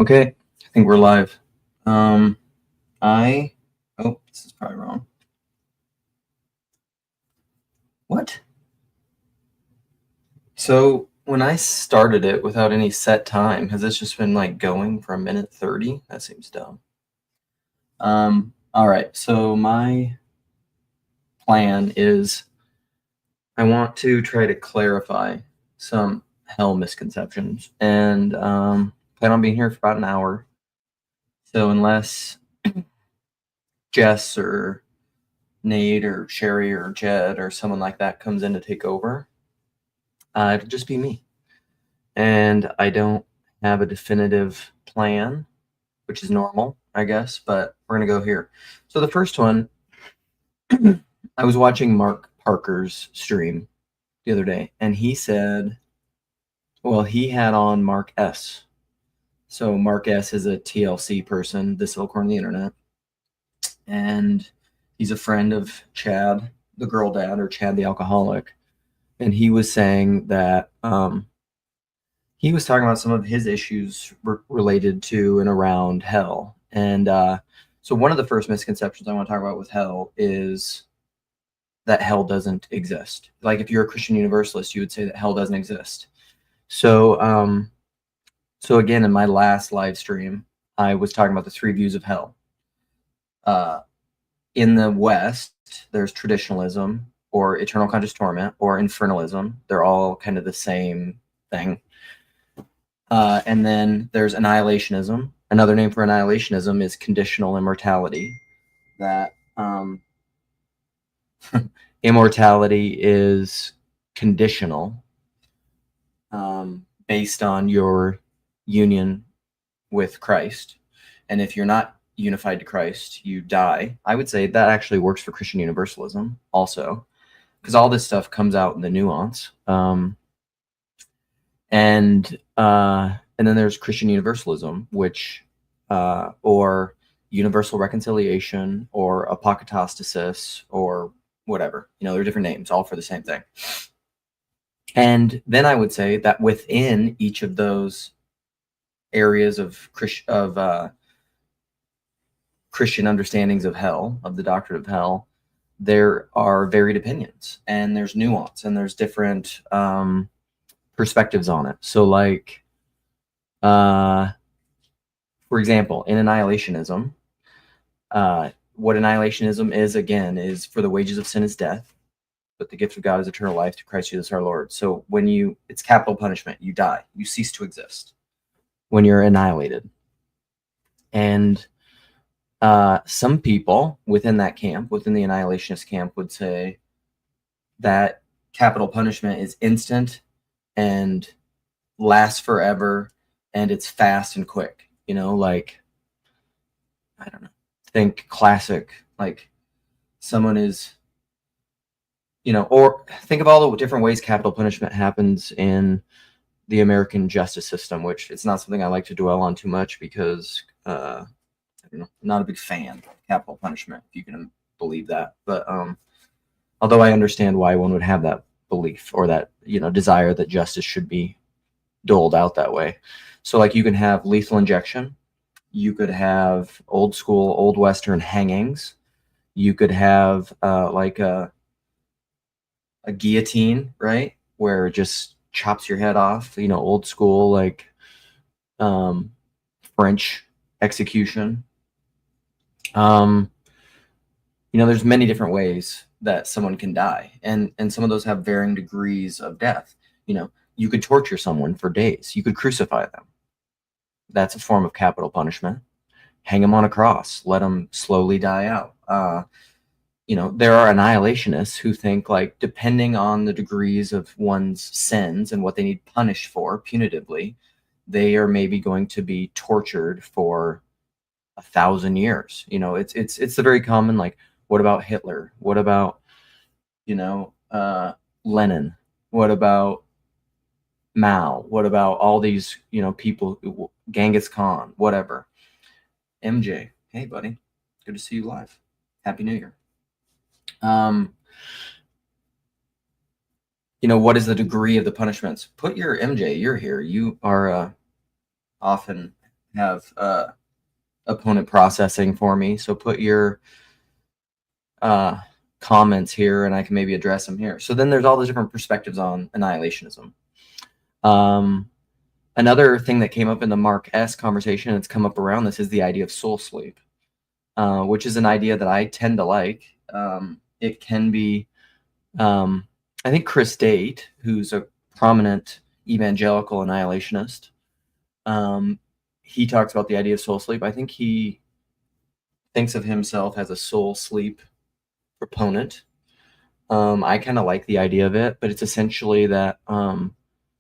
Okay, I think we're live. Um, this is probably wrong. What? So when I started it without any set time, has this just been like going for a minute 30? That seems dumb. All right, so my plan is I want to try to clarify some hell misconceptions and plan on being here for about an hour. So unless Jess or Nate or Sherry or Jed or someone like that comes in to take over, it'll just be me. And I don't have a definitive plan, which is normal, I guess, but we're going to go here. So the first one, I was watching Mark Parker's stream the other day, and he said, well, he had on Mark S. So Mark S is a TLC person, This Little Corn on the Internet. And he's a friend of Chad, the girl dad, or Chad the alcoholic. And he was saying that he was talking about some of his issues related to and around hell. And so one of the first misconceptions I want to talk about with hell is that hell doesn't exist. Like if you're a Christian universalist, you would say that hell doesn't exist. So so again, in my last live stream, I was talking about the three views of hell. In the West, there's traditionalism or eternal conscious torment or infernalism. They're all kind of the same thing. And then there's annihilationism. Another name for annihilationism is conditional immortality. That immortality is conditional based on your union with Christ. And if you're not unified to Christ, you die. I would say that actually works for Christian universalism also, because all this stuff comes out in the nuance. And then there's Christian universalism, which or universal reconciliation or apokatastasis or whatever. There are different names, all for the same thing. And then I would say that within each of those areas of Christian understandings of hell, of the doctrine of hell, there are varied opinions and there's nuance and there's different perspectives on it. So like, for example, in annihilationism, what annihilationism is, again, is for the wages of sin is death, but the gift of God is eternal life through Christ Jesus our Lord. So when it's capital punishment, you die, you cease to exist when you're annihilated. And some people within that camp, within the annihilationist camp, would say that capital punishment is instant and lasts forever and it's fast and quick. Like, I don't know, think classic, like someone is, or think of all the different ways capital punishment happens in the American justice system, which it's not something I like to dwell on too much because I don't know, I'm not a big fan of capital punishment, if you can believe that. But although I understand why one would have that belief or that desire that justice should be doled out that way. So like you can have lethal injection, you could have old school, old Western hangings, you could have like a guillotine, right, where it just chops your head off, old school, like French execution. There's many different ways that someone can die, and some of those have varying degrees of death. You could torture someone for days, you could crucify them. That's a form of capital punishment. Hang them on a cross, let them slowly die out. There are annihilationists who think, like, depending on the degrees of one's sins and what they need punished for punitively, they are maybe going to be tortured for 1,000 years. It's the very common, like, what about Hitler? What about, Lenin? What about Mao? What about all these, people, Genghis Khan, whatever. MJ, hey buddy, good to see you live. Happy New Year. What is the degree of the punishments? Put your MJ, you're here. You are often have opponent processing for me. So put your comments here and I can maybe address them here. So then there's all the different perspectives on annihilationism. Another thing that came up in the Mark S conversation, and it's come up around this, is the idea of soul sleep, which is an idea that I tend to like. It can be, I think Chris Date, who's a prominent evangelical annihilationist, he talks about the idea of soul sleep. I think he thinks of himself as a soul sleep proponent. I kind of like the idea of it, but it's essentially that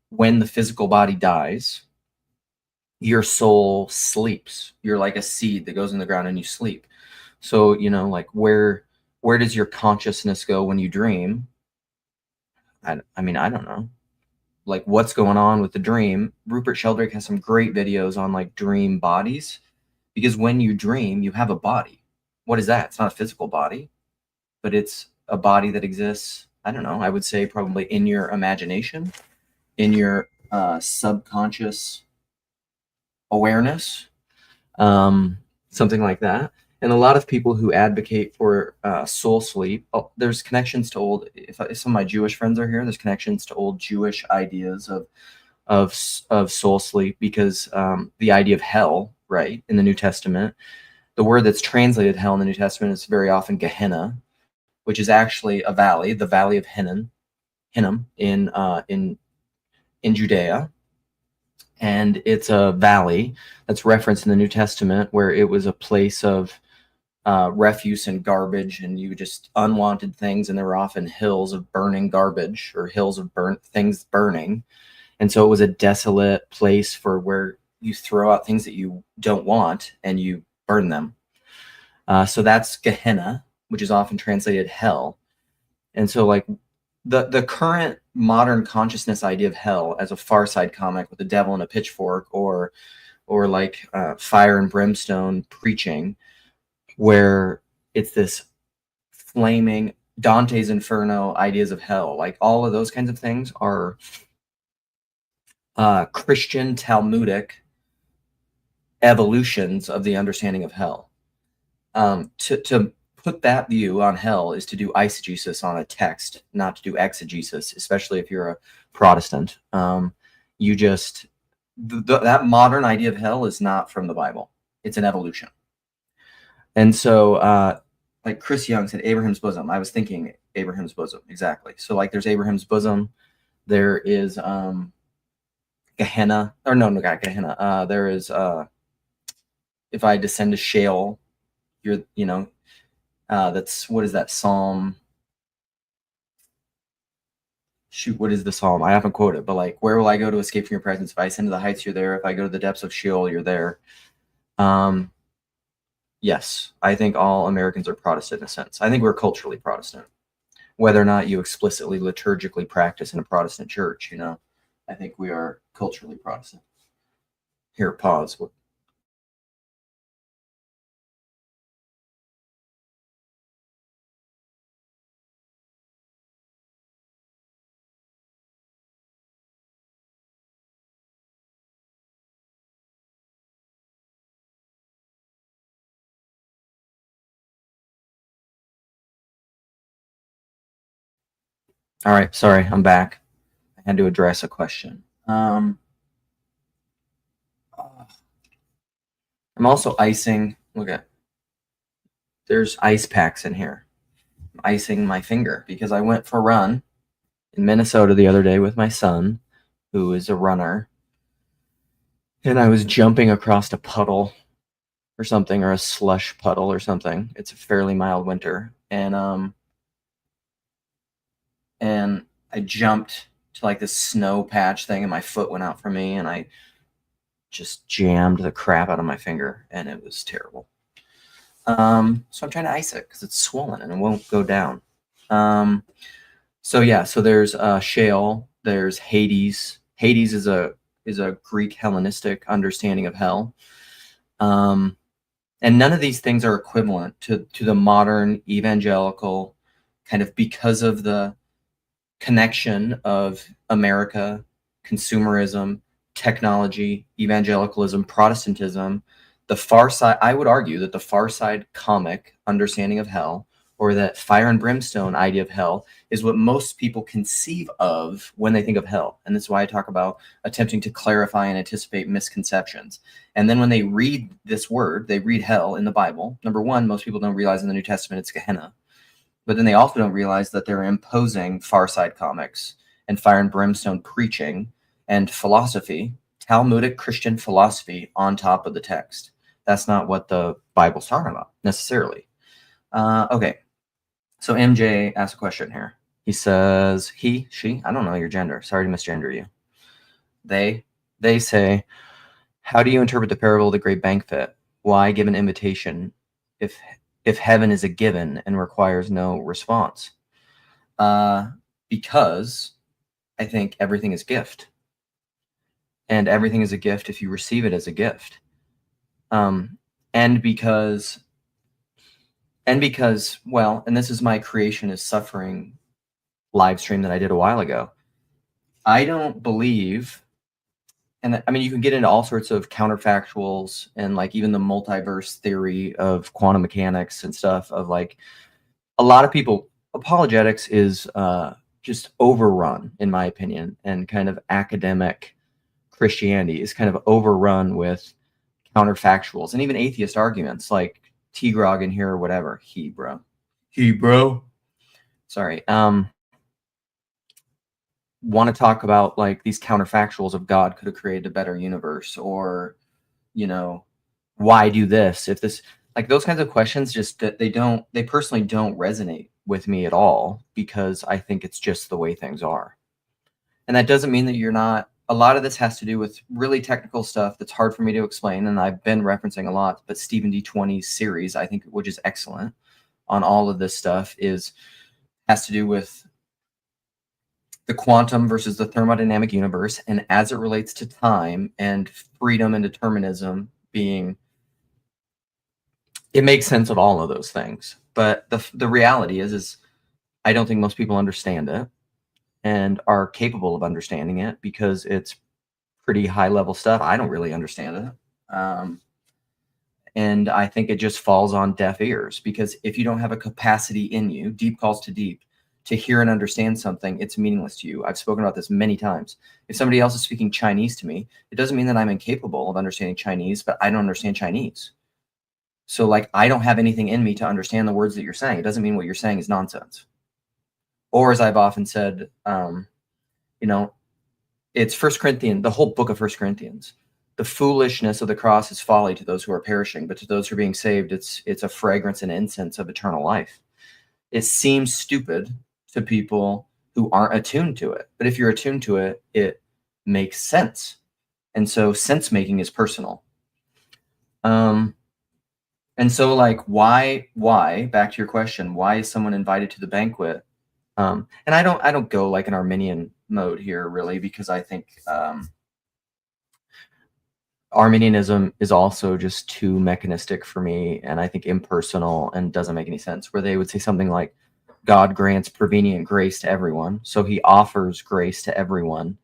when the physical body dies, your soul sleeps. You're like a seed that goes in the ground and you sleep. So, like where does your consciousness go when you dream? I mean, I don't know. Like what's going on with the dream? Rupert Sheldrake has some great videos on like dream bodies, because when you dream, you have a body. What is that? It's not a physical body, but it's a body that exists, I don't know, I would say probably in your imagination, in your subconscious awareness, something like that. And a lot of people who advocate for soul sleep, there's connections to old, if some of my Jewish friends are here, there's connections to old Jewish ideas of soul sleep, because the idea of hell, right, in the New Testament, the word that's translated hell in the New Testament is very often Gehenna, which is actually a valley, the Valley of Hinnom in Judea. And it's a valley that's referenced in the New Testament, where it was a place of refuse and garbage, and you just unwanted things, and there were often hills of burning garbage or hills of burnt things burning. And so it was a desolate place for where you throw out things that you don't want and you burn them. So that's Gehenna, which is often translated hell. And so like the current modern consciousness idea of hell as a Far Side comic with the devil and a pitchfork, or like fire and brimstone preaching, where it's this flaming Dante's Inferno ideas of hell, like all of those kinds of things are Christian Talmudic evolutions of the understanding of hell. To put that view on hell is to do eisegesis on a text, not to do exegesis, especially if you're a Protestant. You just, that modern idea of hell is not from the Bible. It's an evolution. And so, like Chris Young said, Abraham's bosom. I was thinking Abraham's bosom, exactly. So like there's Abraham's bosom. There is Gehenna, or no, not Gehenna. There is, if I descend to Sheol, that's, what is that Psalm? Shoot, what is the Psalm? I haven't quoted, but like, where will I go to escape from your presence? If I ascend to the heights, you're there. If I go to the depths of Sheol, you're there. Yes, I think all Americans are Protestant in a sense. I think we're culturally Protestant, whether or not you explicitly liturgically practice in a Protestant church. I think we are culturally Protestant. Here, pause. All right, sorry, I'm back. I had to address a question. I'm also icing. Look at, there's ice packs in here. I'm icing my finger because I went for a run in Minnesota the other day with my son, who is a runner, and I was jumping across a puddle or something, or a slush puddle or something. It's a fairly mild winter, and I jumped to like this snow patch thing, and my foot went out from me, and I just jammed the crap out of my finger, and it was terrible. So I'm trying to ice it because it's swollen and it won't go down. So yeah, so there's Sheol, there's Hades. Hades is a Greek Hellenistic understanding of hell. And none of these things are equivalent to the modern evangelical kind of, because of the connection of America, consumerism, technology, evangelicalism, Protestantism, the far side, I would argue that the far side comic understanding of hell, or that fire and brimstone idea of hell, is what most people conceive of when they think of hell. And that's why I talk about attempting to clarify and anticipate misconceptions. And then when they read this word, they read hell in the Bible. Number one, most people don't realize in the New Testament it's Gehenna. But then they also don't realize that they're imposing far side comics and fire and brimstone preaching and philosophy, Talmudic Christian philosophy, on top of the text. That's not what the Bible's talking about necessarily. Okay, so MJ asked a question here. He says, he, she, I don't know your gender. Sorry to misgender you. They say, how do you interpret the parable of the great banquet? Why give an invitation if heaven is a given and requires no response? Because I think everything is gift. And everything is a gift if you receive it as a gift. And because, well, and this is my creation is suffering live stream that I did a while ago. I don't believe, and I mean, you can get into all sorts of counterfactuals and like even the multiverse theory of quantum mechanics and stuff of like a lot of people, apologetics is just overrun, in my opinion, and kind of academic Christianity is kind of overrun with counterfactuals and even atheist arguments like T-Grog in here or whatever. He bro. Sorry. Want to talk about like these counterfactuals of God could have created a better universe, or, you know, why do this if this, like those kinds of questions, just that they personally don't resonate with me at all, because I think it's just the way things are. And that doesn't mean that you're not, a lot of this has to do with really technical stuff that's hard for me to explain, and I've been referencing a lot, but Stephen D20's series, I think, which is excellent on all of this stuff, has to do with the quantum versus the thermodynamic universe, and as it relates to time and freedom and determinism being, it makes sense of all of those things. But the reality is I don't think most people understand it and are capable of understanding it, because it's pretty high level stuff. I don't really understand it. And I think it just falls on deaf ears, because if you don't have a capacity in you, deep calls to deep, to hear and understand something, it's meaningless to you. I've spoken about this many times. If somebody else is speaking Chinese to me, it doesn't mean that I'm incapable of understanding Chinese, but I don't understand Chinese. So like, I don't have anything in me to understand the words that you're saying. It doesn't mean what you're saying is nonsense. Or as I've often said, you know, it's 1 Corinthians, the whole book of 1 Corinthians. The foolishness of the cross is folly to those who are perishing, but to those who are being saved, it's a fragrance and incense of eternal life. It seems stupid to people who aren't attuned to it, but if you're attuned to it, it makes sense. And so sense making is personal. And so like, why, back to your question, why is someone invited to the banquet? And I don't go like an Arminian mode here really, because I think, Arminianism is also just too mechanistic for me, and I think impersonal, and doesn't make any sense, where they would say something like, God grants prevenient grace to everyone, so he offers grace to everyone,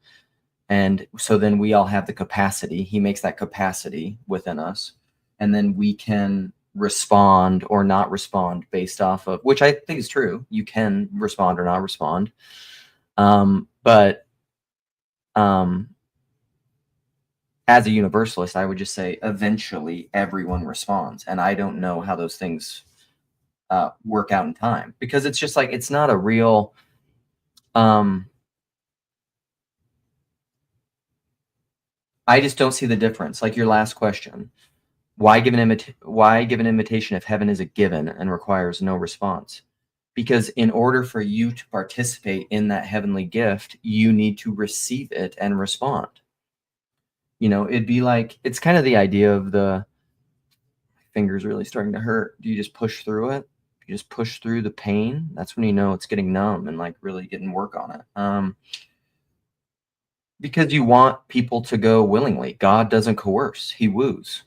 and so then we all have the capacity. He makes that capacity within us, and then we can respond or not respond based off of, which I think is true. You can respond or not respond, but as a universalist, I would just say eventually everyone responds. And I don't know how those things work out in time, because it's just like, it's not a real, I just don't see the difference. Like your last question, why give an invitation if heaven is a given and requires no response? Because in order for you to participate in that heavenly gift, you need to receive it and respond. You know, it'd be like, it's kind of the idea of my finger's really starting to hurt. Do you just push through it? You just push through the pain. That's when you know it's getting numb and like really getting work on it. Because you want people to go willingly. God doesn't coerce, he woos.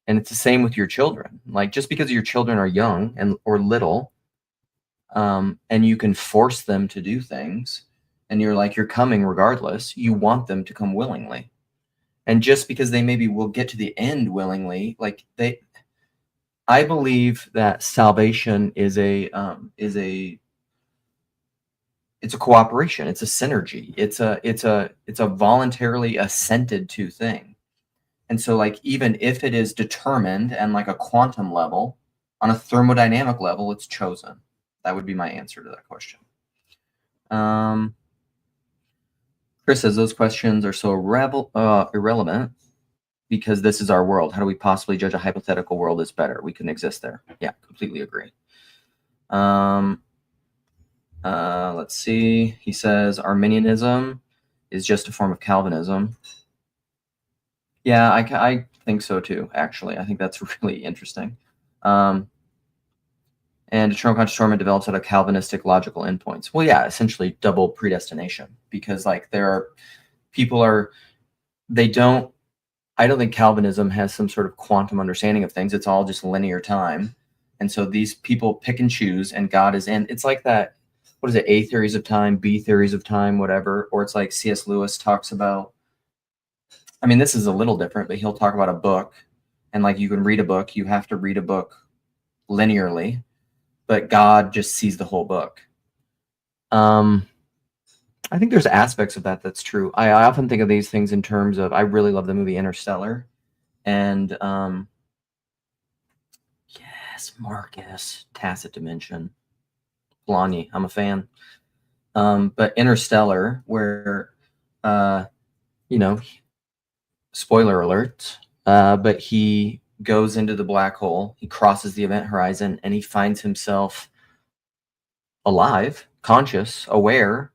And it's the same with your children. Like, just because your children are young or little, and you can force them to do things, and you're coming regardless, you want them to come willingly. And just because they maybe will get to the end willingly, like I believe that salvation is it's a cooperation, it's a synergy, it's a voluntarily assented to thing. And so, like, even if it is determined and like a quantum level, on a thermodynamic level, it's chosen. That would be my answer to that question. Chris says those questions are so irrelevant because this is our world. How do we possibly judge a hypothetical world as better? We couldn't exist there. Yeah, completely agree. Let's see. He says Arminianism is just a form of Calvinism. Yeah, I think so too, actually. I think that's really interesting. And eternal conscious torment develops out of Calvinistic logical endpoints. Well, yeah, essentially double predestination, because like I don't think Calvinism has some sort of quantum understanding of things. It's all just linear time. And so these people pick and choose, and God is in. It's like that, what is it, A theories of time, B theories of time, whatever. Or it's like C.S. Lewis talks about, I mean, this is a little different, but he'll talk about a book. And like you can read a book, you have to read a book linearly, but God just sees the whole book. I think there's aspects of that that's true. I often think of these things in terms of, I really love the movie Interstellar. And yes, Marcus, Tacit Dimension. Blondie, I'm a fan. But Interstellar, where, spoiler alert, but he goes into the black hole, he crosses the event horizon, and he finds himself alive, conscious, aware,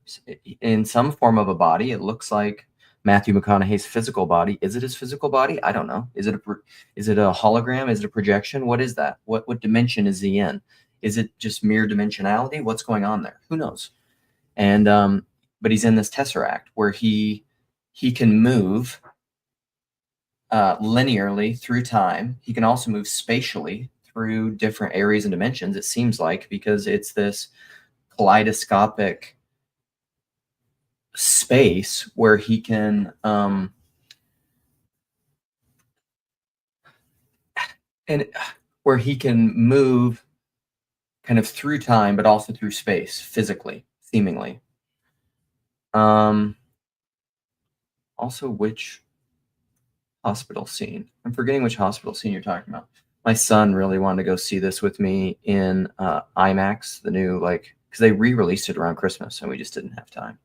in some form of a body. It looks like Matthew McConaughey's physical body. Is it his physical body? I don't know. Is it a hologram? Is it a projection? What is that? What dimension is he in? Is it just mere dimensionality? What's going on there? Who knows? And but he's in this tesseract where he can move linearly through time. He can also move spatially through different areas and dimensions, it seems like, because it's this kaleidoscopic space where he can move kind of through time, but also through space, physically, seemingly. Also, which hospital scene? I'm forgetting which hospital scene you're talking about. My son really wanted to go see this with me in IMAX, the new, because they re-released it around Christmas, and we just didn't have time.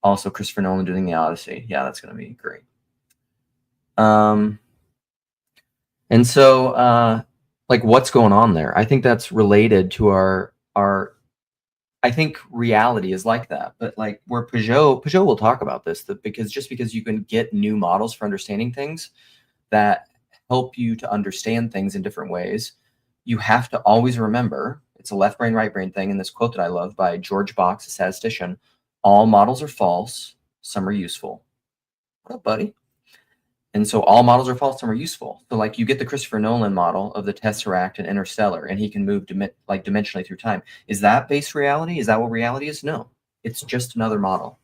Also, Christopher Nolan doing The Odyssey. Yeah, that's going to be great. And so, what's going on there? I think that's related to our. I think reality is like that, but like where Peugeot will talk about this, because you can get new models for understanding things that help you to understand things in different ways. You have to always remember, it's a left brain, right brain thing. And this quote that I love by George Box, a statistician: all models are false, some are useful. What up, buddy? And so all models are false, some are useful. So like you get the Christopher Nolan model of the Tesseract and Interstellar, and he can move dimensionally through time. Is that base reality? Is that what reality is? No, it's just another model.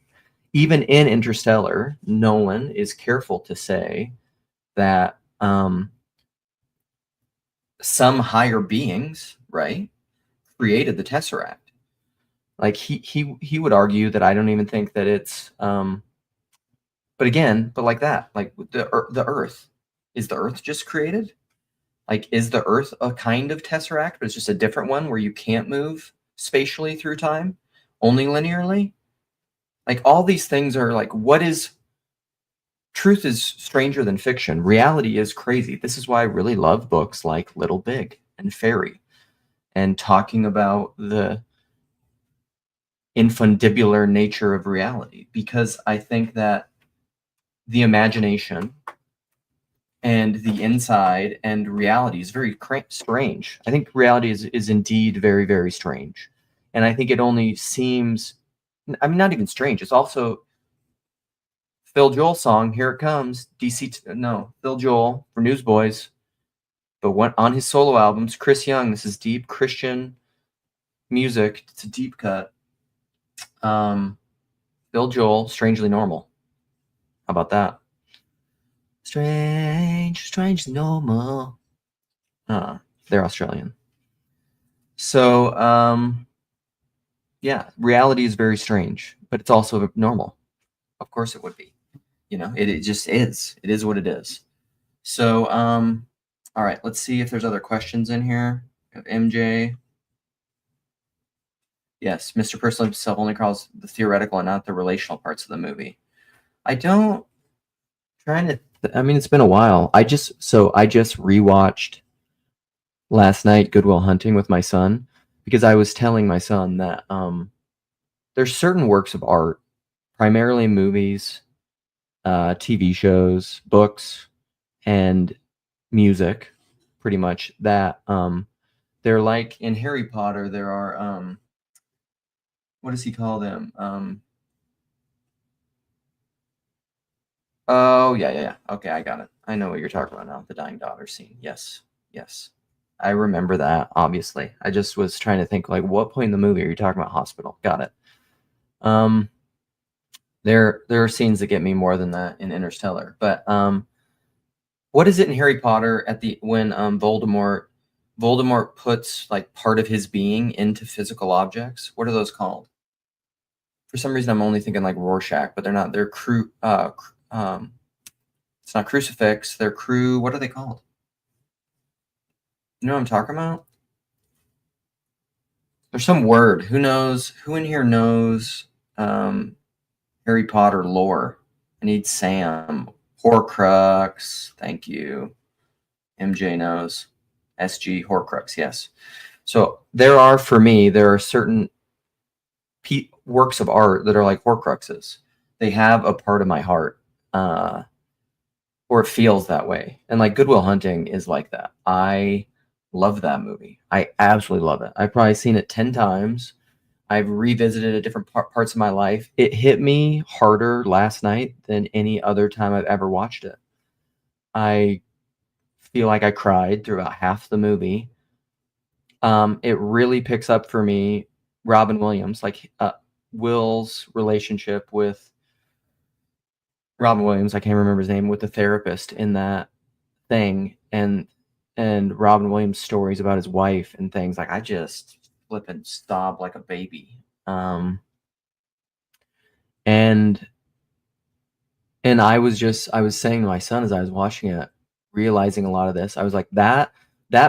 Even in Interstellar, Nolan is careful to say that some higher beings, right, created the Tesseract. Like he would argue that I don't even think that it's but like that, like the Earth, is the Earth just created? Like, is the Earth a kind of tesseract, but it's just a different one where you can't move spatially through time, only linearly? Like, all these things are like, truth is stranger than fiction. Reality is crazy. This is why I really love books like Little Big and Fairy, and talking about the infundibular nature of reality, because I think that the imagination and the inside and reality is very strange. I think reality is indeed very, very strange. And I think it only seems, I mean, not even strange. It's also Phil Joel song, Here It Comes, Phil Joel for Newsboys, but went on his solo albums. Chris Young, this is deep Christian music. It's a deep cut. Phil Joel, Strangely Normal. How about that? Strange normal. They're Australian. So, yeah, reality is very strange, but it's also normal. Of course it would be. It just is. It is what it is. So, all right, let's see if there's other questions in here. We have MJ. Yes, Mr. Person himself only calls the theoretical and not the relational parts of the movie. I don't I mean, it's been a while. I just rewatched last night Good Will Hunting with my son because I was telling my son that there's certain works of art, primarily movies, TV shows, books, and music, pretty much, that they're like in Harry Potter. There are what does he call them? Oh, yeah. Okay, I got it. I know what you're talking about now. The dying daughter scene. Yes. I remember that, obviously. I just was trying to think, like, what point in the movie are you talking about hospital? Got it. There are scenes that get me more than that in Interstellar. But what is it in Harry Potter when Voldemort puts like part of his being into physical objects? What are those called? For some reason, I'm only thinking like Rorschach, but they're not. They're it's not crucifix. They're crew. What are they called? You know what I'm talking about? There's some word. Who knows? Who in here knows Harry Potter lore? I need Sam. Horcrux. Thank you. MJ knows. SG Horcrux. Yes. So there are certain works of art that are like Horcruxes. They have a part of my heart. Or it feels that way. And like Good Will Hunting is like that. I love that movie. I absolutely love it. I've probably seen it 10 times. I've revisited it different parts of my life. It hit me harder last night than any other time I've ever watched it. I feel like I cried through about half the movie. It really picks up for me Robin Williams, like Will's relationship with Robin Williams, I can't remember his name, with the therapist in that thing, and Robin Williams' stories about his wife and things. Like, I just flip and sob like a baby. And I was saying to my son as I was watching it, realizing a lot of this, I was like, that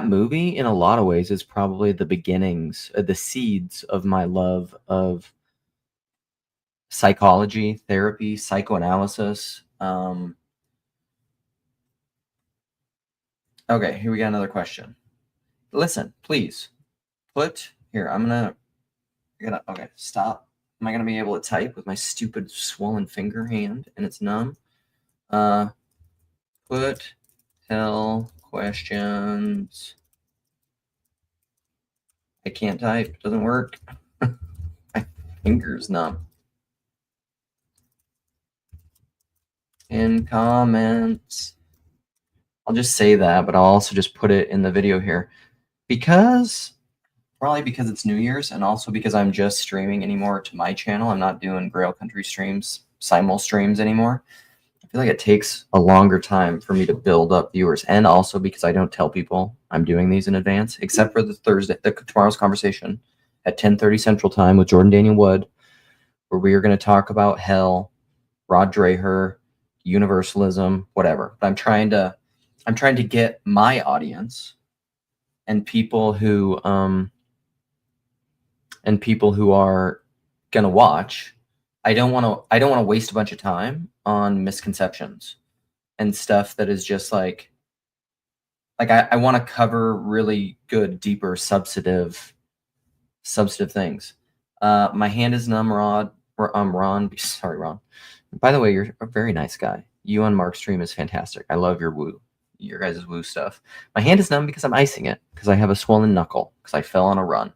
movie in a lot of ways is probably the beginnings, the seeds of my love of psychology, therapy, psychoanalysis. Okay, here we got another question. Listen, please put here. Okay, stop. Am I gonna be able to type with my stupid swollen finger hand and it's numb? Put hell questions. I can't type. Doesn't work. My finger's numb. In comments. I'll just say that, but I'll also just put it in the video here. Probably because it's New Year's, and also because I'm just streaming anymore to my channel. I'm not doing Grail Country streams, simul streams anymore. I feel like it takes a longer time for me to build up viewers, and also because I don't tell people I'm doing these in advance, except for tomorrow's conversation at 10:30 Central Time with Jordan Daniel Wood, where we are going to talk about hell, Rod Dreher, universalism, whatever. But I'm trying to get my audience and people who are gonna watch. I don't want to waste a bunch of time on misconceptions and stuff that is just like I want to cover really good, deeper, substantive things. My hand is numb, Ron. Sorry, Ron. By the way, you're a very nice guy. You on Mark's stream is fantastic. I love your guys' woo stuff. My hand is numb because I'm icing it because I have a swollen knuckle because I fell on a run.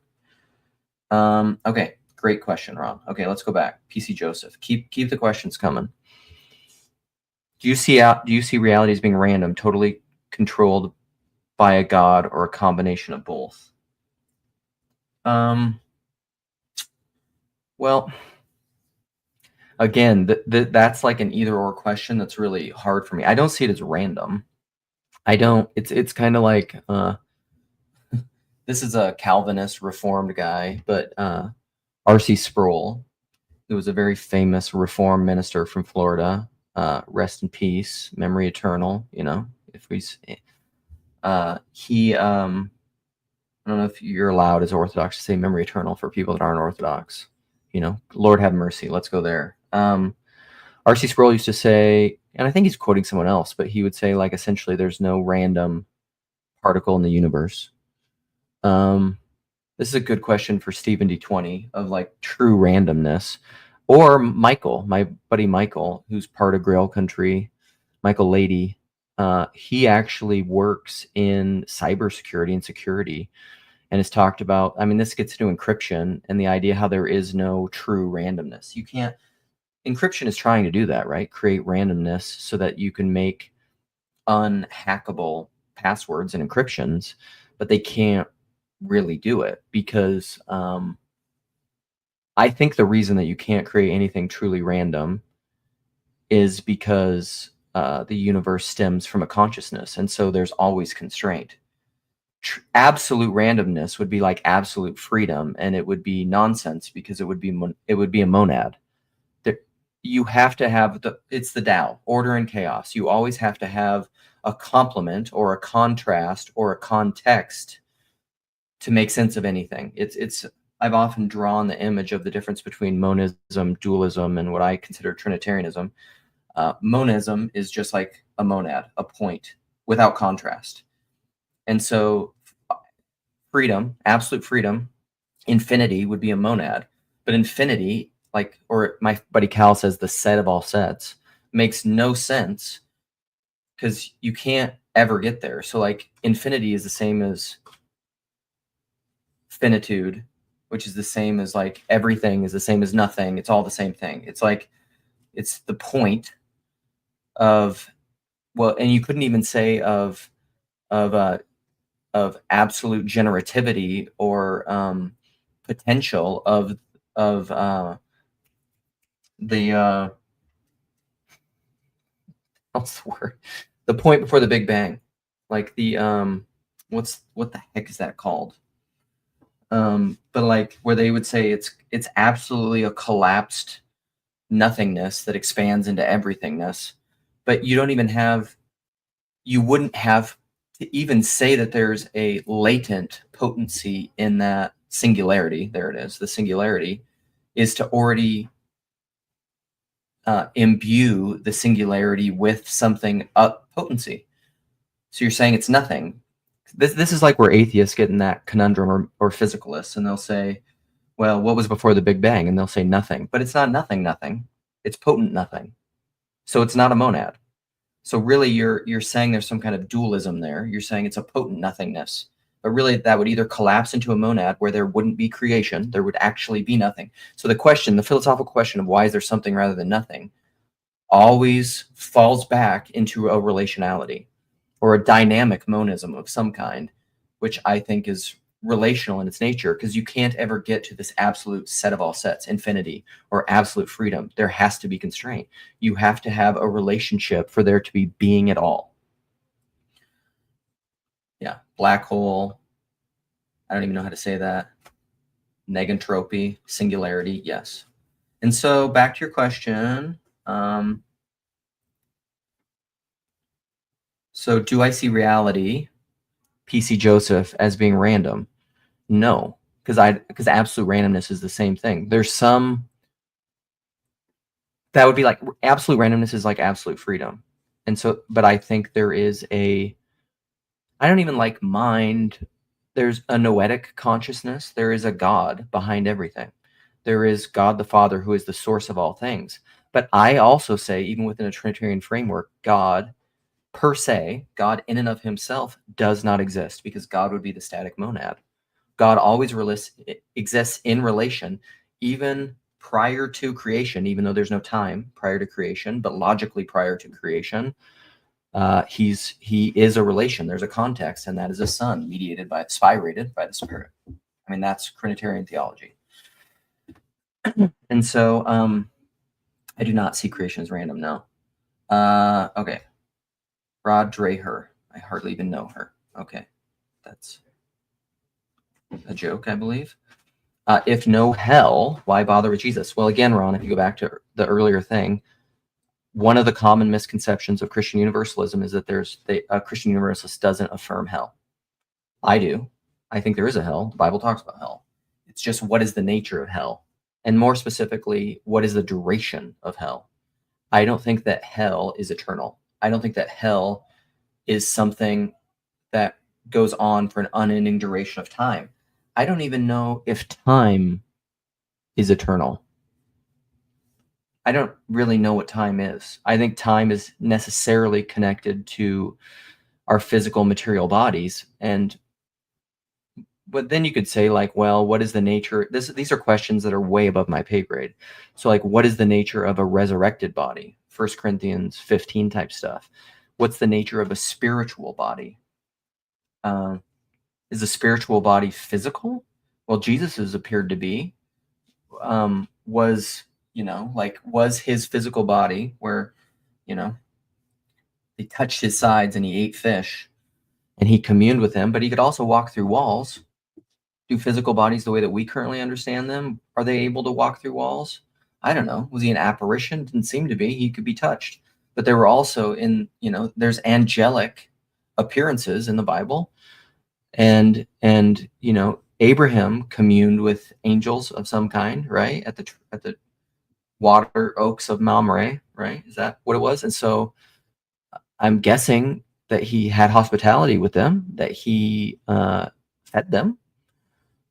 Okay, great question, Ron. Okay, let's go back. PC Joseph, keep the questions coming. Do you see reality as being random, totally controlled by a god, or a combination of both? Well, again, that's like an either or question that's really hard for me. I don't see it as random. I don't. It's kind of like this is a Calvinist Reformed guy, but R.C. Sproul, who was a very famous Reformed minister from Florida. Rest in peace, memory eternal. You know, if we he I don't know if you're allowed as Orthodox to say memory eternal for people that aren't Orthodox. You know, Lord have mercy. Let's go there. R.C. Sproul used to say, and I think he's quoting someone else, but he would say, like, essentially, there's no random particle in the universe. This is a good question for Stephen D20 of like true randomness, or Michael, my buddy Michael, who's part of Grail Country, Michael Lady. He actually works in cybersecurity and security, and has talked about. I mean, this gets to encryption and the idea how there is no true randomness. You can't. Encryption is trying to do that, right? Create randomness so that you can make unhackable passwords and encryptions, but they can't really do it because I think the reason that you can't create anything truly random is because the universe stems from a consciousness, and so there's always constraint. Absolute randomness would be like absolute freedom, and it would be nonsense because it would be a monad. You have to have it's the Tao, order and chaos. You always have to have a complement or a contrast or a context to make sense of anything. I've often drawn the image of the difference between monism, dualism, and what I consider Trinitarianism. Monism is just like a monad, a point without contrast. And so freedom, absolute freedom, infinity would be a monad, but infinity, like, or my buddy Cal says, the set of all sets makes no sense because you can't ever get there. So like infinity is the same as finitude, which is the same as like everything is the same as nothing. It's all the same thing. It's like, it's the point of, well, and you couldn't even say of absolute generativity or potential of the what's the word? The point before the Big Bang, like the what the heck is that called? But like where they would say it's absolutely a collapsed nothingness that expands into everythingness, but you wouldn't have to even say that there's a latent potency in that singularity. There it is. The singularity is to already imbue the singularity with something potency. So you're saying it's nothing. This is like where atheists get in that conundrum, or physicalists, and they'll say, well, what was before the Big Bang? And they'll say nothing. But it's not nothing. It's potent nothing. So it's not a monad. So really you're saying there's some kind of dualism there. You're saying it's a potent nothingness. But really that would either collapse into a monad where there wouldn't be creation, there would actually be nothing. So the philosophical question of why is there something rather than nothing, always falls back into a relationality or a dynamic monism of some kind, which I think is relational in its nature, because you can't ever get to this absolute set of all sets, infinity, or absolute freedom. There has to be constraint. You have to have a relationship for there to be being at all. Yeah, black hole. I don't even know how to say that. Negentropy, singularity, yes. And so back to your question. So do I see reality, PC Joseph, as being random? No, because absolute randomness is the same thing. There's some that would be like absolute randomness is like absolute freedom. And so, but I think there is I don't even like mind. There's a noetic consciousness. There is a God behind everything. There is God the Father, who is the source of all things. But I also say, even within a Trinitarian framework, God per se, God in and of himself does not exist, because God would be the static monad. God always exists in relation, even prior to creation, even though there's no time prior to creation, but logically prior to creation. He is a relation. There's a context, and that is a son mediated by, spirated by the Spirit. I mean, that's Trinitarian theology. And so I do not see creation as random, no. Okay. Rod Dreher. I hardly even know her. Okay. That's a joke, I believe. If no hell, why bother with Jesus? Well, again, Ron, if you go back to the earlier thing, one of the common misconceptions of Christian universalism is that a Christian universalist doesn't affirm hell. I do. I think there is a hell. The Bible talks about hell. It's just, what is the nature of hell? And more specifically, what is the duration of hell? I don't think that hell is eternal. I don't think that hell is something that goes on for an unending duration of time. I don't even know if time is eternal. I don't really know what time is. I think time is necessarily connected to our physical material bodies. But then you could say, like, well, what is the nature? These are questions that are way above my pay grade. So, like, what is the nature of a resurrected body? 1 Corinthians 15 type stuff. What's the nature of a spiritual body? Is a spiritual body physical? Well, Jesus has appeared to be. Was his physical body where, they touched his sides and he ate fish and he communed with him, but he could also walk through walls. Do physical bodies, the way that we currently understand them, are they able to walk through walls? I don't know. Was he an apparition? Didn't seem to be. He could be touched. But there were also there's angelic appearances in the Bible. And Abraham communed with angels of some kind, right? At the water oaks of Mamre, right? Is that what it was? And so I'm guessing that he had hospitality with them, that he fed them.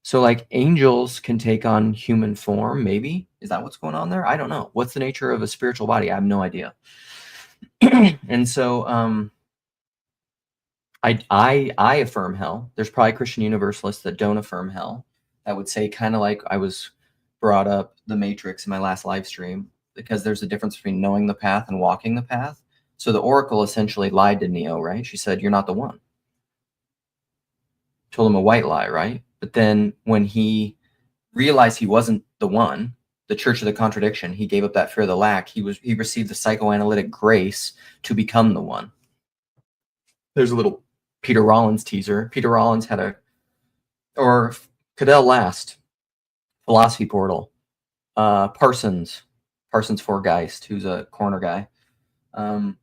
So, like, angels can take on human form, maybe. Is that what's going on there? I don't know. What's the nature of a spiritual body? I have no idea. And so I affirm hell. There's probably Christian universalists that don't affirm hell. That would say, kind of like I was brought up the Matrix in my last live stream, because there's a difference between knowing the path and walking the path. So the Oracle essentially lied to Neo, right? She said, "You're not the one." Told him a white lie, right? But then when he realized he wasn't the one, the church of the contradiction, he gave up that fear of the lack. He received the psychoanalytic grace to become the one. There's a little Peter Rollins teaser. Peter Rollins or Cadell Last, Philosophy Portal, Parsons Forgeist, who's a corner guy. I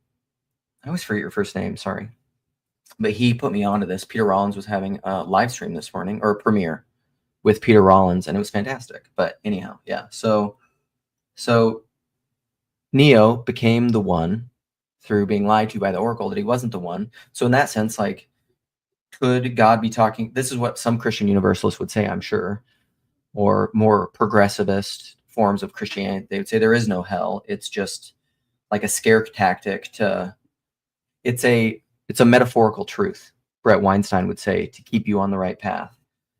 always forget your first name, sorry. But he put me onto this. Peter Rollins was having a live stream this morning, or a premiere with Peter Rollins, and it was fantastic. But anyhow, yeah. So Neo became the one through being lied to by the Oracle that he wasn't the one. So in that sense, like, could God be talking? This is what some Christian universalists would say, I'm sure, or more progressivist forms of Christianity. They would say there is no hell. It's just like a scare tactic it's a metaphorical truth. Brett Weinstein would say, to keep you on the right path.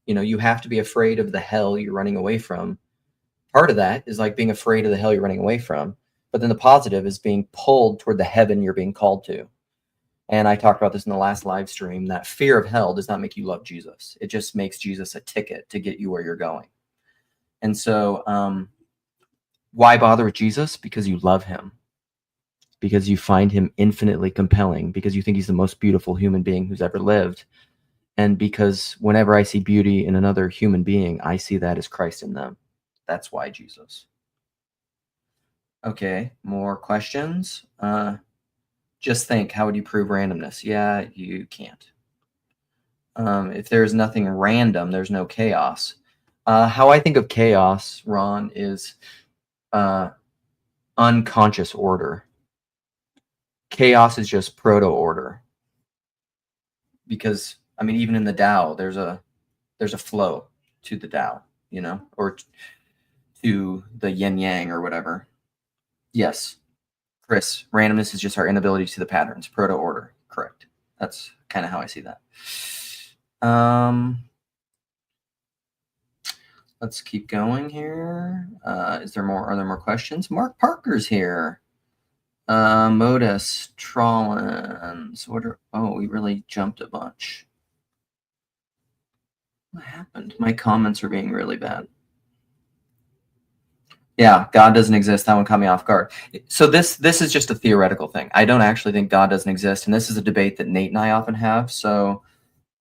You have to be afraid of the hell you're running away from. Part of that is like being afraid of the hell you're running away from. But then the positive is being pulled toward the heaven you're being called to. And I talked about this in the last live stream, that fear of hell does not make you love Jesus. It just makes Jesus a ticket to get you where you're going. And so why bother with Jesus? Because you love him. Because you find him infinitely compelling. Because you think he's the most beautiful human being who's ever lived. And because whenever I see beauty in another human being, I see that as Christ in them. That's why Jesus. Okay, more questions? Just think, how would you prove randomness? Yeah, you can't. If there's nothing random, there's no chaos. How I think of chaos, Ron, is unconscious order. Chaos is just proto-order. Because, I mean, even in the Tao, there's a flow to the Tao, or to the yin-yang or whatever. Yes. Chris, randomness is just our inability to see the patterns. Proto-order. Correct. That's kind of how I see that. Let's keep going here. Are there more questions? Mark Parker's here. Modus, Trollins. We really jumped a bunch. What happened? My comments are being really bad. Yeah, God doesn't exist. That one caught me off guard. So this is just a theoretical thing. I don't actually think God doesn't exist, and this is a debate that Nate and I often have. So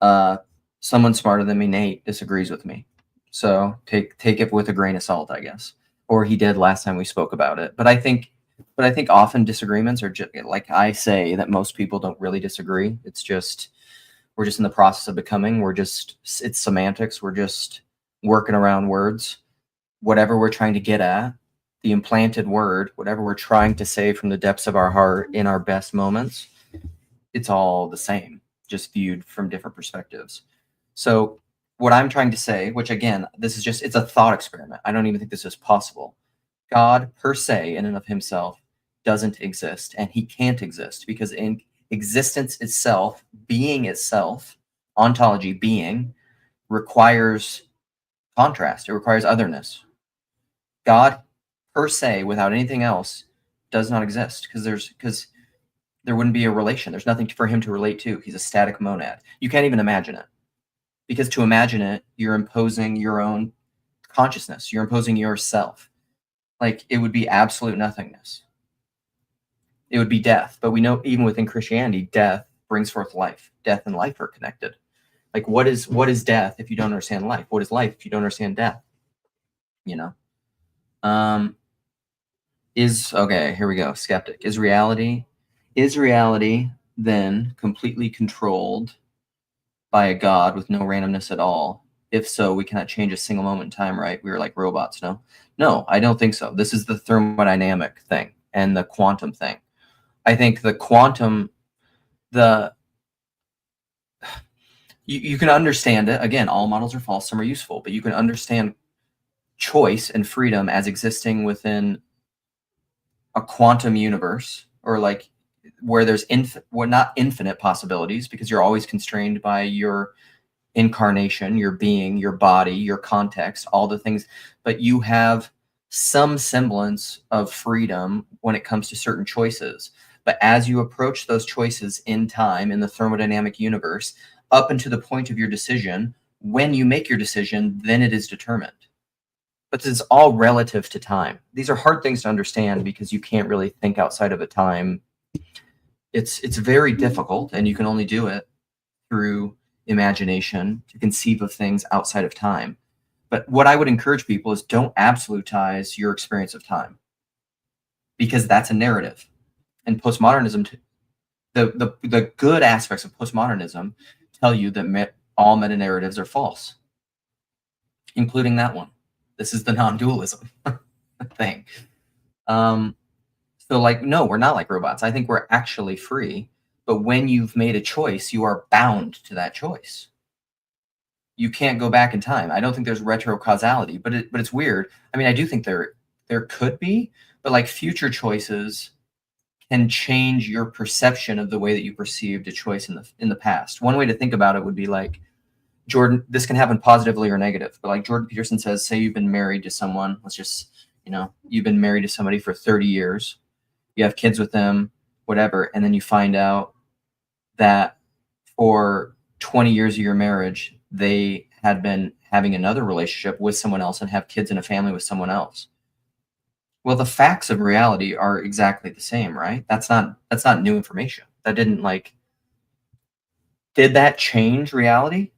uh, someone smarter than me, Nate, disagrees with me. So take it with a grain of salt, I guess. Or he did last time we spoke about it. But I think often disagreements are just like I say that most people don't really disagree. It's just we're just in the process of becoming. It's semantics. We're just working around words. Whatever we're trying to get at, the implanted word, whatever we're trying to say from the depths of our heart in our best moments, it's all the same, just viewed from different perspectives. So what I'm trying to say, which again, it's a thought experiment. I don't even think this is possible. God per se, in and of himself, doesn't exist, and he can't exist because in existence itself, being itself, ontology, being, requires contrast. It requires otherness. God per se, without anything else, does not exist because there wouldn't be a relation. There's nothing for him to relate to. He's a static monad. You can't even imagine it because to imagine it, you're imposing your own consciousness. You're imposing yourself. Like it would be absolute nothingness. It would be death. But we know even within Christianity, death brings forth life. Death and life are connected. Like what is death if you don't understand life? What is life if you don't understand death? You know. Okay, here we go. Skeptic. Is reality then completely controlled by a God with no randomness at all? If so, we cannot change a single moment in time, right? We are like robots, no? No, I don't think so. This is the thermodynamic thing and the quantum thing. I think the quantum, you can understand it. Again, all models are false, some are useful, but you can understand choice and freedom as existing within a quantum universe, or like where there's not infinite possibilities because you're always constrained by your incarnation, your being, your body, your context, all the things, but you have some semblance of freedom when it comes to certain choices. But as you approach those choices in time in the thermodynamic universe, up until the point of your decision, when you make your decision, then it is determined. But it's all relative to time. These are hard things to understand because you can't really think outside of a time. It's very difficult, and you can only do it through imagination to conceive of things outside of time. But what I would encourage people is don't absolutize your experience of time because that's a narrative. And postmodernism, the good aspects of postmodernism tell you that all meta narratives are false, including that one. This is the non-dualism thing. So like, no, we're not like robots. I think we're actually free. But when you've made a choice, you are bound to that choice. You can't go back in time. I don't think there's retrocausality, but it's weird. I mean, I do think there could be, but like future choices can change your perception of the way that you perceived a choice in the past. One way to think about it would be like Jordan. This can happen positively or negative, but like Jordan Peterson says, say you've been married to someone. Let's just you've been married to somebody for 30 years. You have kids with them, whatever, and then you find out that for 20 years of your marriage, they had been having another relationship with someone else and have kids and a family with someone else. Well, the facts of reality are exactly the same, right? That's not new information. That didn't did that change reality?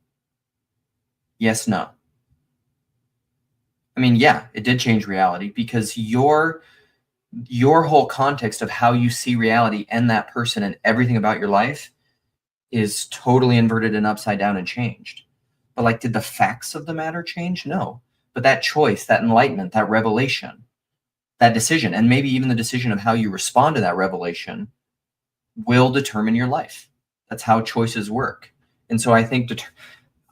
Yes, no. I mean, yeah, it did change reality because your whole context of how you see reality and that person and everything about your life is totally inverted and upside down and changed. But like, did the facts of the matter change? No. But that choice, that enlightenment, that revelation, that decision, and maybe even the decision of how you respond to that revelation will determine your life. That's how choices work. And so I think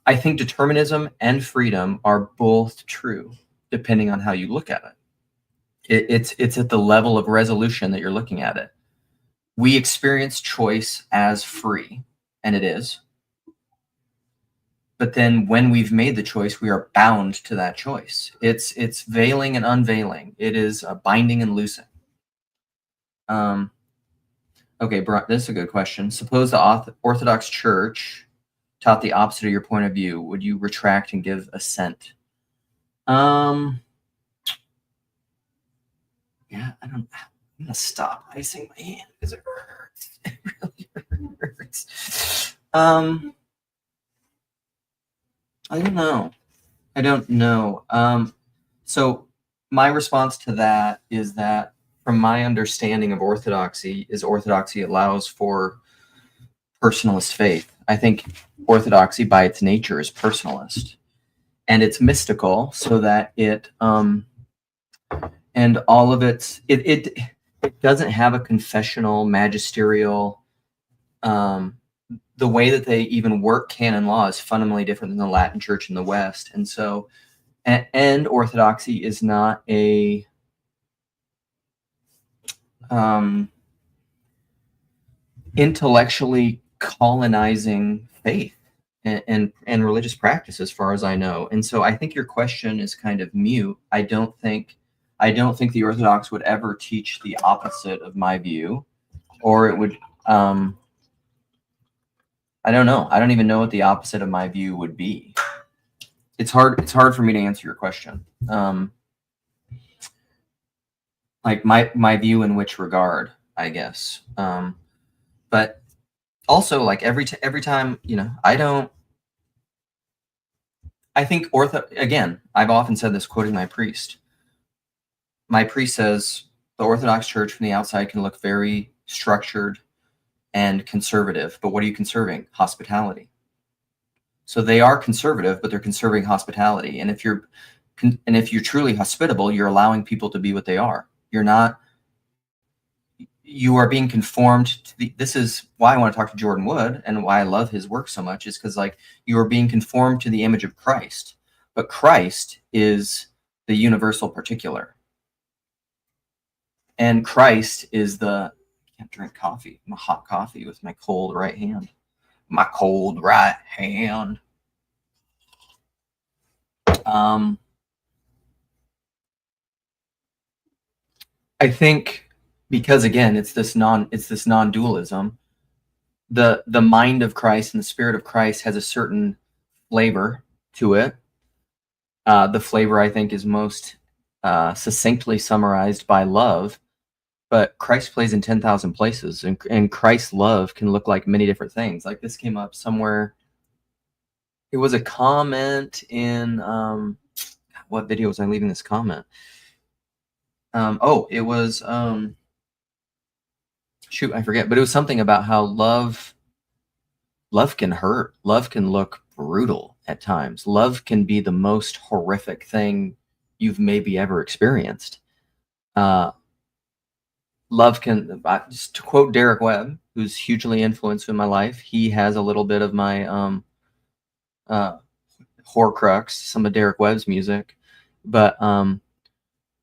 determinism and freedom are both true, depending on how you look at it. It's at the level of resolution that you're looking at it. We experience choice as free, and it is. But then when we've made the choice, we are bound to that choice. It's veiling and unveiling. It is binding and loosing. Okay, this is a good question. Suppose the Orthodox Church taught the opposite of your point of view. Would you retract and give assent? Yeah, I'm gonna stop icing my hand because it hurts. It really hurts. I don't know. I don't know. So my response to that is that, from my understanding of orthodoxy, orthodoxy allows for personalist faith. I think orthodoxy, by its nature, is personalist, and it's mystical, so that it and all of it doesn't have a confessional magisterial. The way that they even work canon law is fundamentally different than the Latin Church in the West, and so and orthodoxy is not a intellectually colonizing faith and religious practice, as far as I know. And so I think your question is kind of mute. I don't think the Orthodox would ever teach the opposite of my view, or it would. I don't know. I don't even know what the opposite of my view would be. It's hard. It's hard for me to answer your question. Like my view in which regard, I guess. But also, like every time, I think again, I've often said this, quoting my priest. My priest says the Orthodox Church from the outside can look very structured and conservative, but what are you conserving? Hospitality. So they are conservative, but they're conserving hospitality. And if you're truly hospitable, you're allowing people to be what they are. You are being conformed to this is why I want to talk to Jordan Wood, and why I love his work so much, is because, like, you are being conformed to the image of Christ, but Christ is the universal particular, and Christ is I can't drink coffee, my hot coffee, with my cold right hand. I think, because again, it's this non-dualism. The mind of Christ and the spirit of Christ has a certain flavor to it. The flavor, I think, is most succinctly summarized by love. But Christ plays in 10,000 places, and Christ's love can look like many different things. Like, this came up somewhere. It was a comment in what video was I leaving this comment? It was shoot, I forget, but it was something about how love can hurt. Love can look brutal at times. Love can be the most horrific thing you've maybe ever experienced. Love can, just to quote Derek Webb, who's hugely influenced in my life, he has a little bit of my Horcrux, some of Derek Webb's music, but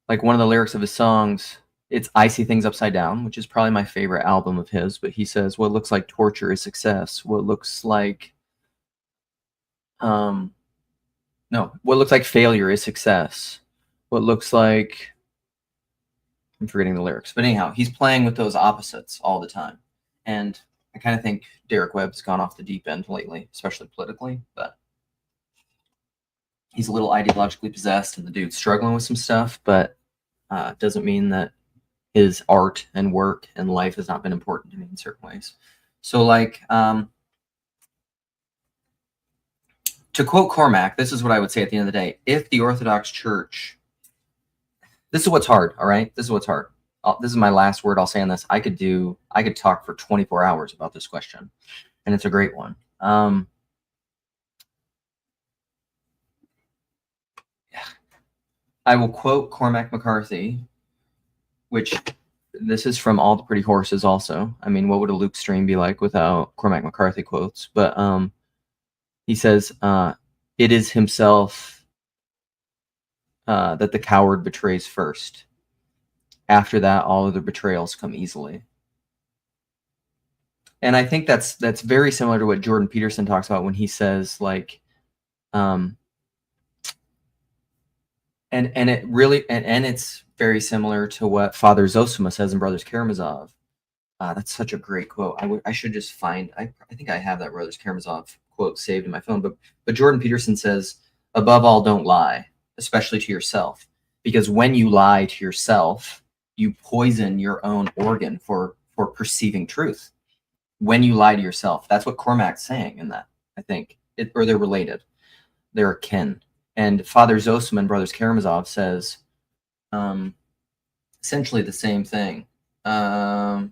like, one of the lyrics of his songs, it's I See Things Upside Down, which is probably my favorite album of his, but he says, what looks like torture is success. What looks like failure is success. What looks like, I'm forgetting the lyrics, but anyhow, he's playing with those opposites all the time. And I kind of think Derek Webb's gone off the deep end lately, especially politically, but he's a little ideologically possessed, and the dude's struggling with some stuff, but doesn't mean that his art and work and life has not been important to me in certain ways. So, like, to quote Cormac, this is what I would say at the end of the day. If the Orthodox Church, this is what's hard, all right? This is what's hard. This is my last word I'll say on this. I could talk for 24 hours about this question, and it's a great one. I will quote Cormac McCarthy, which, this is from All the Pretty Horses also. I mean, what would a Luke stream be like without Cormac McCarthy quotes? But he says, it is himself that the coward betrays first. After that, all other betrayals come easily. And I think that's very similar to what Jordan Peterson talks about when he says, like, and it really, and it's very similar to what Father Zosima says in Brothers Karamazov. That's such a great quote. I should just find, I think I have that Brothers Karamazov quote saved in my phone, but Jordan Peterson says, above all, don't lie, especially to yourself, because when you lie to yourself, you poison your own organ for perceiving truth when you lie to yourself. That's what Cormac's saying in that, I think. Or they're related. They're akin. And Father Zosima and Brothers Karamazov says essentially the same thing. I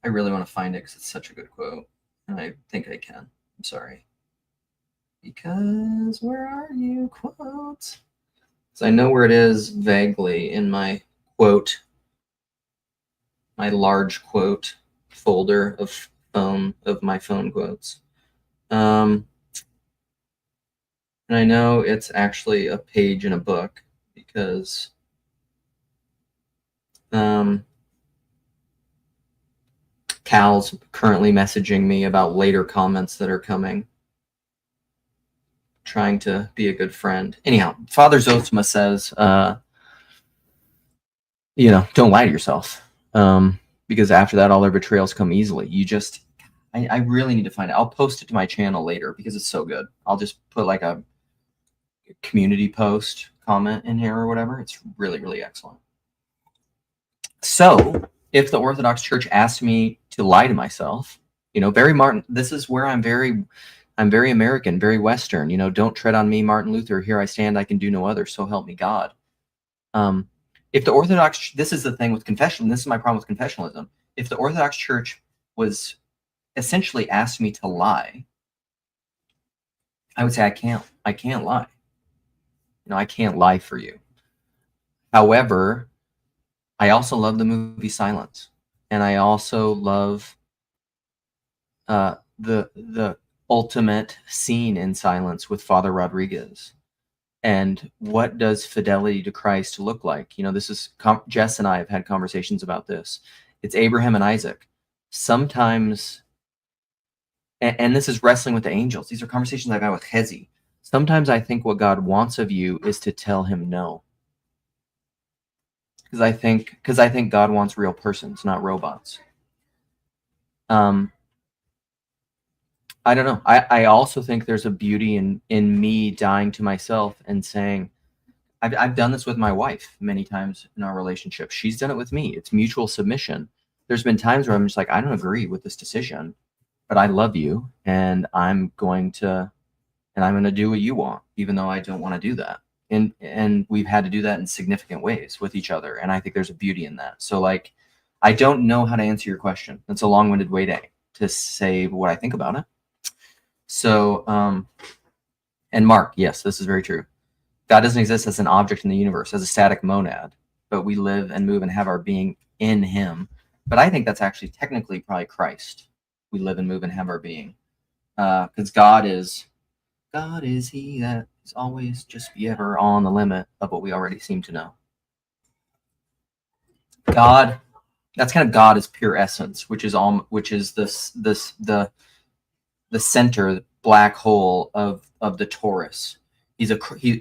really want to find it because it's such a good quote. And I think I can. I'm sorry. Because where are you, quotes? So I know where it is vaguely in my quote, my large quote folder of my phone quotes. And I know it's actually a page in a book because Cal's currently messaging me about later comments that are coming, trying to be a good friend. Anyhow, Father Zosima says, don't lie to yourself, because after that, all their betrayals come easily. I really need to find it. I'll post it to my channel later because it's so good. I'll just put like a community post comment in here or whatever. It's really, really excellent. So if the Orthodox Church asked me to lie to myself, very Martin, this is where I'm very American, very Western, don't tread on me, Martin Luther, here I stand, I can do no other, so help me God. If the Orthodox, this is the thing with confession, this is my problem with confessionalism. If the Orthodox Church was essentially asked me to lie, I would say I can't lie. I can't lie for you. However, I also love the movie Silence, and I also love the ultimate scene in Silence with Father Rodriguez. And what does fidelity to Christ look like? This is Jess and I have had conversations about this. It's Abraham and Isaac. Sometimes, and this is wrestling with the angels. These are conversations I've had with Hezi. Sometimes I think what God wants of you is to tell him no. Because I think God wants real persons, not robots. I don't know. I also think there's a beauty in me dying to myself and saying, I've done this with my wife many times in our relationship. She's done it with me. It's mutual submission. There's been times where I'm just like, I don't agree with this decision, but I love you, and I'm going to do what you want, even though I don't want to do that. And we've had to do that in significant ways with each other, and I think there's a beauty in that. So, like, I don't know how to answer your question. That's a long-winded way to say what I think about it. So, and Mark, yes, this is very true. God doesn't exist as an object in the universe, as a static monad, but we live and move and have our being in him. But I think that's actually technically probably Christ. We live and move and have our being. Because God is he that is always just be ever on the limit of what we already seem to know. God, that's kind of God is pure essence, which is the center black hole of the torus.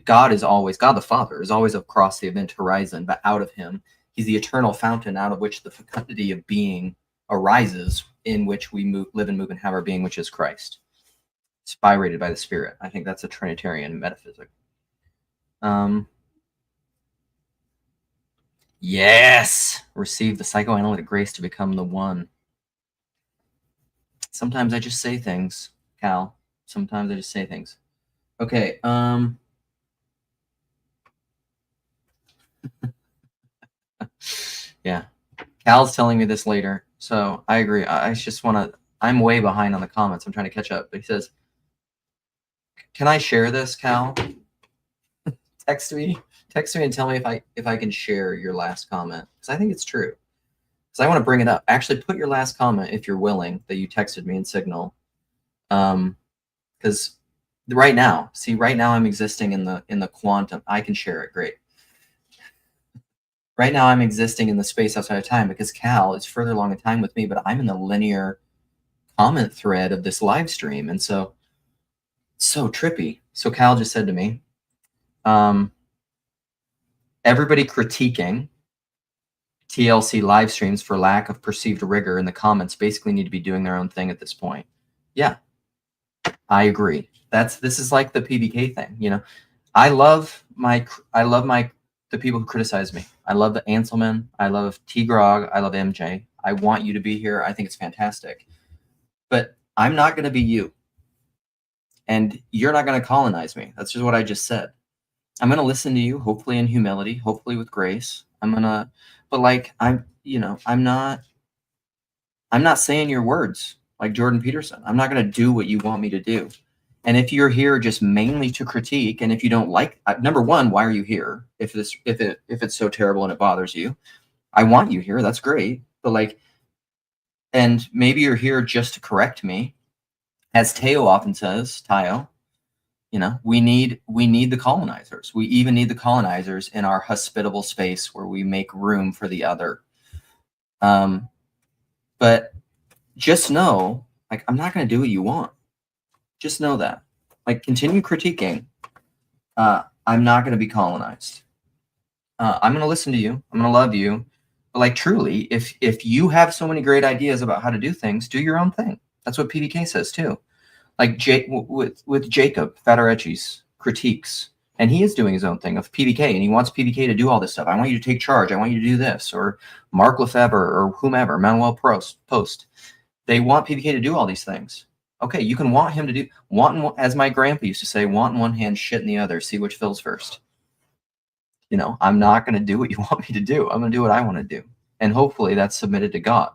God the Father is always across the event horizon, but out of him, he's the eternal fountain out of which the fecundity of being arises, in which we live and move and have our being, which is Christ, spirated by the Spirit. I think that's a Trinitarian metaphysic. Yes, receive the psychoanalytic grace to become the one. Sometimes I just say things, Cal. Sometimes I just say things. Okay. Yeah. Cal's telling me this later, so I agree. I just want to. I'm way behind on the comments. I'm trying to catch up. But he says, "Can I share this, Cal? Text me and tell me if I can share your last comment, because I think it's true. Because I want to bring it up. Actually, put your last comment if you're willing that you texted me in Signal. Because right now I'm existing in the quantum. I can share it. Great. Right now I'm existing in the space outside of time because Cal is further along in time with me, but I'm in the linear comment thread of this live stream. And so trippy. So Cal just said to me, everybody critiquing TLC live streams for lack of perceived rigor in the comments basically need to be doing their own thing at this point. Yeah, I agree. This is like the PBK thing. I love the people who criticize me. I love the Anselman. I love T Grog. I love MJ. I want you to be here. I think it's fantastic. But I'm not going to be you. And you're not going to colonize me. That's just what I just said. I'm going to listen to you, hopefully in humility, hopefully with grace. But like, I'm not saying your words like Jordan Peterson. I'm not going to do what you want me to do. And if you're here just mainly to critique, and if you don't like, number one, why are you here? If it's so terrible and it bothers you, I want you here. That's great. But like, and maybe you're here just to correct me, as Teo often says. Tayo, we need the colonizers. We even need the colonizers in our hospitable space where we make room for the other. But just know, like, I'm not going to do what you want. Just know that. Like, continue critiquing. I'm not going to be colonized. I'm going to listen to you. I'm going to love you. But like, truly, if you have so many great ideas about how to do things, do your own thing. That's what PDK says too. Like with Jacob Federici's critiques, and he is doing his own thing of PDK, and he wants PDK to do all this stuff. I want you to take charge. I want you to do this. Or Mark Lefebvre or whomever, Manuel Post. They want PDK to do all these things. Okay, you can want him to do, as my grandpa used to say, want in one hand, shit in the other, see which fills first. I'm not going to do what you want me to do. I'm going to do what I want to do. And hopefully that's submitted to God.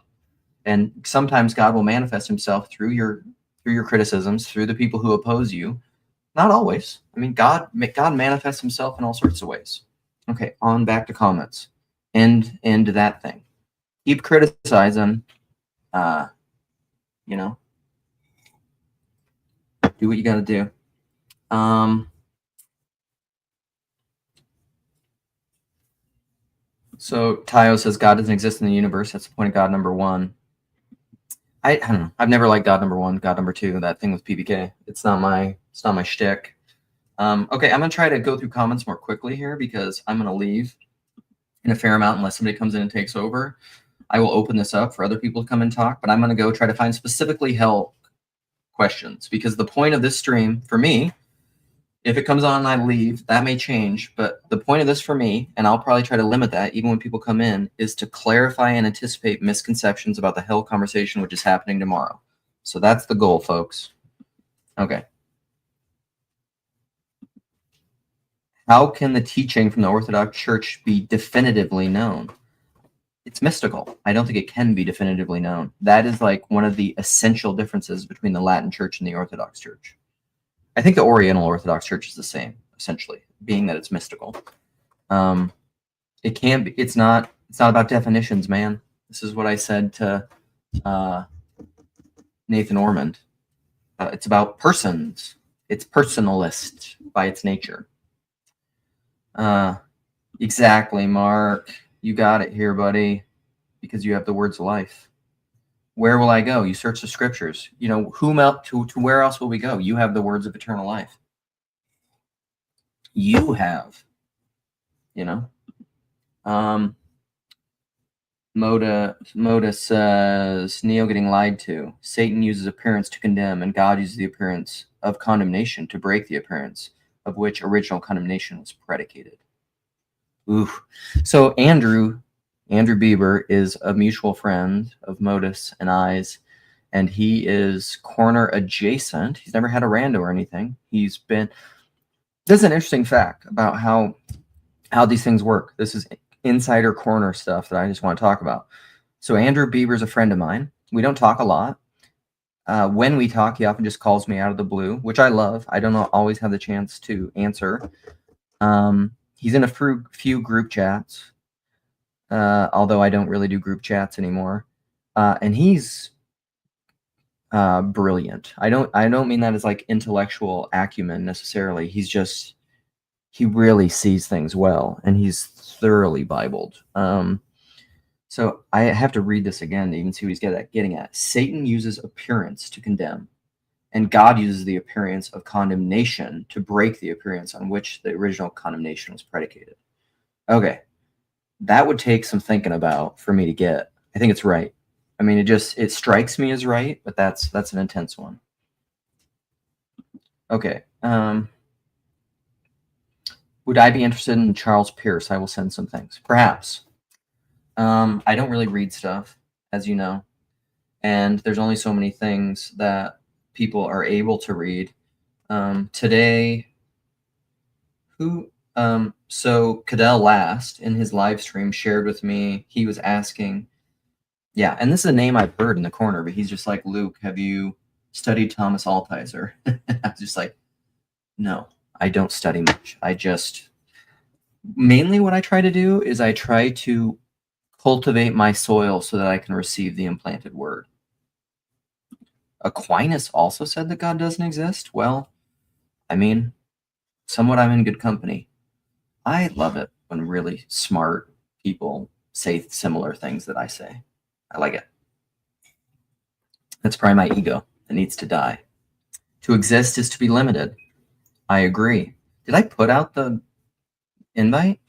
And sometimes God will manifest himself through your criticisms, through the people who oppose you. Not always. I mean, God manifests himself in all sorts of ways. Okay, on back to comments. End that thing. Keep criticizing. Do what you got to do. So Tayo says God doesn't exist in the universe. That's the point of God number one. I don't know. I've never liked God number one, God number two. That thing with PBK. It's not my shtick. Okay, I'm gonna try to go through comments more quickly here because I'm gonna leave in a fair amount unless somebody comes in and takes over. I will open this up for other people to come and talk, but I'm gonna go try to find specifically hell questions because the point of this stream for me, if it comes on and I leave, that may change, but the point of this for me, and I'll probably try to limit that even when people come in, is to clarify and anticipate misconceptions about the hell conversation which is happening tomorrow. So that's the goal, folks. Okay. How can the teaching from the Orthodox Church be definitively known? It's mystical. I don't think it can be definitively known. That is like one of the essential differences between the Latin Church and the Orthodox Church. I think the Oriental Orthodox Church is the same, essentially, being that it's mystical. It can be. It's not about definitions, man. This is what I said to Nathan Ormond. It's about persons. It's personalist by its nature. Exactly, Mark. You got it here, buddy, because you have the words of life. Where will I go? You search the scriptures. Whom else to where else will we go? You have the words of eternal life. You have, Moda says, Neo getting lied to. Satan uses appearance to condemn, and God uses the appearance of condemnation to break the appearance of which original condemnation was predicated. Ooh. So Andrew Bieber is a mutual friend of Modus and I's, and he is corner adjacent. He's never had a rando or anything. This is an interesting fact about how these things work. This is insider corner stuff that I just want to talk about. So Andrew Bieber's a friend of mine. We don't talk a lot. When we talk, he often just calls me out of the blue, which I love. I don't always have the chance to answer. He's in a few group chats, although I don't really do group chats anymore. And he's brilliant. I don't mean that as like intellectual acumen necessarily. He really sees things well, and he's thoroughly Bibled. So I have to read this again to even see what he's getting at. Satan uses appearance to condemn, and God uses the appearance of condemnation to break the appearance on which the original condemnation was predicated. Okay, that would take some thinking about for me to get. I think it's right. I mean, it strikes me as right, but that's an intense one. Okay. Would I be interested in Charles Pierce? I will send some things. Perhaps. I don't really read stuff, as you know, and there's only so many things that people are able to read. Today, so Cadell Last in his live stream shared with me, he was asking, yeah, and this is a name I've heard in the corner, but he's just like, Luke, have you studied Thomas Altizer? I was just like, no, I don't study much. I just, mainly what I try to do is I try to cultivate my soil so that I can receive the implanted word. Aquinas also said that God doesn't exist. Well, I mean, somewhat I'm in good company. I love it when really smart people say similar things that I say. I like it. That's probably my ego that needs to die. To exist is to be limited. I agree. Did I put out the invite?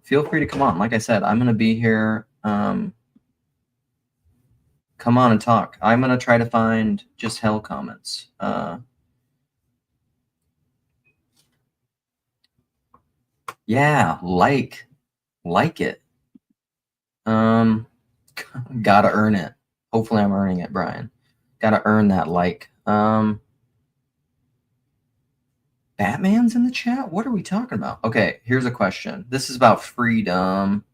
Feel free to come on. Like I said, I'm going to be here. Come on and talk. I'm going to try to find just hell comments. Yeah, like it. Gotta earn it. Hopefully I'm earning it, Brian. Gotta earn that like. Batman's in the chat? What are we talking about? Okay, here's a question. This is about freedom.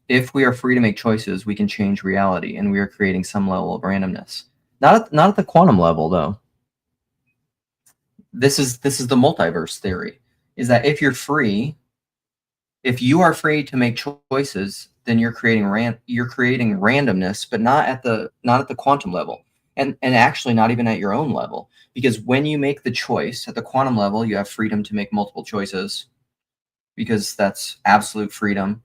If we are free to make choices, we can change reality, and we are creating some level of randomness. Not at the quantum level, though. This is the multiverse theory. Is that if you're free, if you are free to make choices, then you're creating randomness, but not at the quantum level, and actually not even at your own level. Because when you make the choice at the quantum level, you have freedom to make multiple choices, because that's absolute freedom.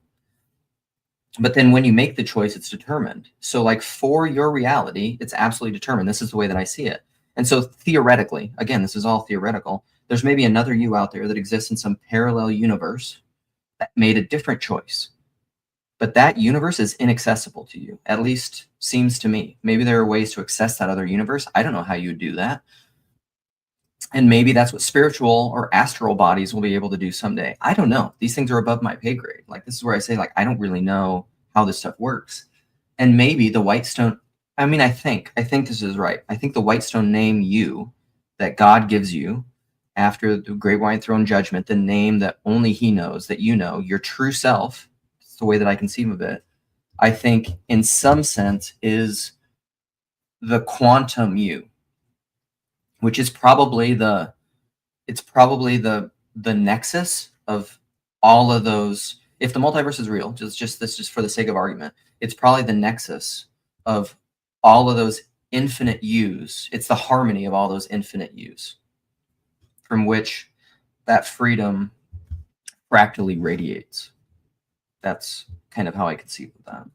But then when you make the choice, it's determined. So like for your reality, it's absolutely determined. This is the way that I see it. And so theoretically, again, this is all theoretical, there's maybe another you out there that exists in some parallel universe that made a different choice. But that universe is inaccessible to you, at least seems to me. Maybe there are ways to access that other universe. I don't know how you would do that. And maybe that's what spiritual or astral bodies will be able to do someday. I don't know. These things are above my pay grade. Like, this is where I say, like, I don't really know how this stuff works. And maybe the white stone, I mean, I think this is right. I think the white stone name you, that God gives you after the great white throne judgment, the name that only he knows, that you know, your true self, it's the way that I conceive of it, I think in some sense is the quantum you, which is probably the nexus of all of those. If the multiverse is real, just for the sake of argument, it's probably the nexus of all of those infinite yous. It's the harmony of all those infinite yous from which that freedom fractally radiates. That's kind of how I conceive of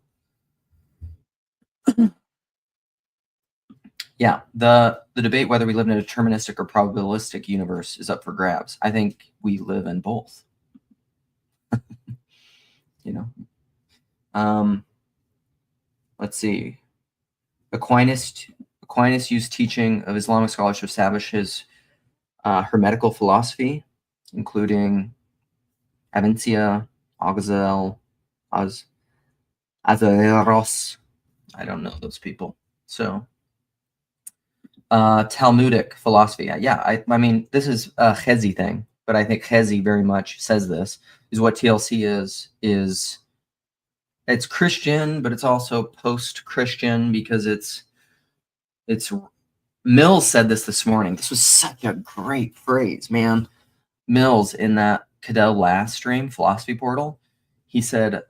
that. Yeah, the debate whether we live in a deterministic or probabilistic universe is up for grabs. I think we live in both. You know, let's see. Aquinas used teaching of Islamic scholars to establish his hermetical philosophy, including Avicenna, Azazel, Azaros. I don't know those people. So Talmudic philosophy. Yeah, I mean, this is a Chezi thing, but I think Chezi very much says this, is what TLC is it's Christian, but it's also post-Christian because it's Mills said this morning. This was such a great phrase, man. Mills in that Cadell Last stream, Philosophy Portal, he said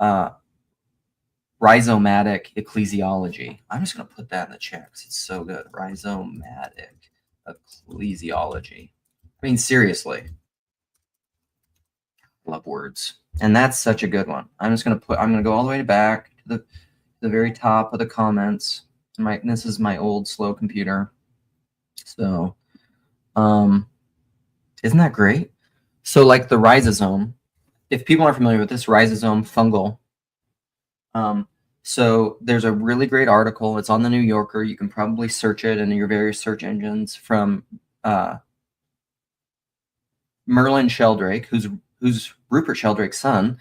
rhizomatic ecclesiology. I'm just going to put that in the chat because it's so good. Rhizomatic ecclesiology. I mean, seriously. Love words. And that's such a good one. I'm going to go all the way back to the very top of the comments. This is my old slow computer. So, isn't that great? So like the rhizosome, if people aren't familiar with this, rhizosome fungal. So there's a really great article. It's on the New Yorker. You can probably search it in your various search engines from Merlin Sheldrake, who's Rupert Sheldrake's son,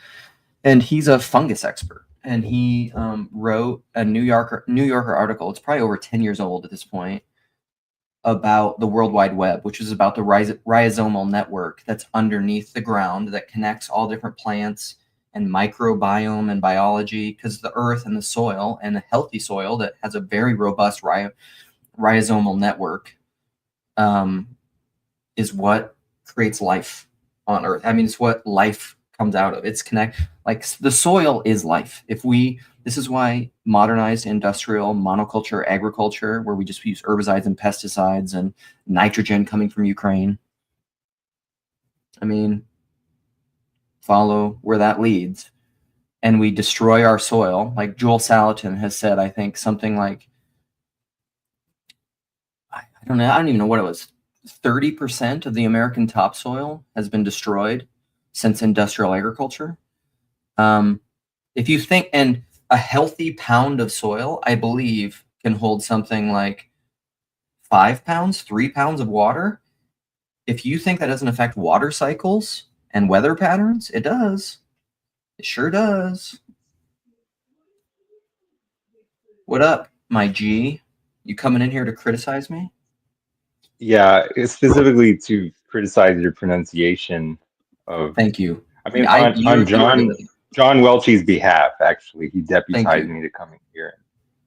and he's a fungus expert. And he wrote a New Yorker article. It's probably over 10 years old at this point, about the World Wide Web, which is about the rhizomal network that's underneath the ground that connects all different plants and microbiome and biology, because the earth and the soil, and a healthy soil that has a very robust rhizomal network, is what creates life on earth. I mean, it's what life comes out of. It's like the soil is life. This is why modernized industrial monoculture agriculture, where we just use herbicides and pesticides and nitrogen coming from Ukraine. I mean, follow where that leads. And we destroy our soil. Like Joel Salatin has said, I think something like, I don't even know what it was. 30% of the American topsoil has been destroyed since industrial agriculture. If you think, and a healthy pound of soil, I believe, can hold something like 5 pounds, 3 pounds of water. If you think that doesn't affect water cycles and weather patterns, it does. It sure does. What up, my G? You coming in here to criticize me? Yeah, specifically to criticize your pronunciation of. Thank you. I mean, You on really. John Welch's behalf, actually, he Thank deputized you. me to come in here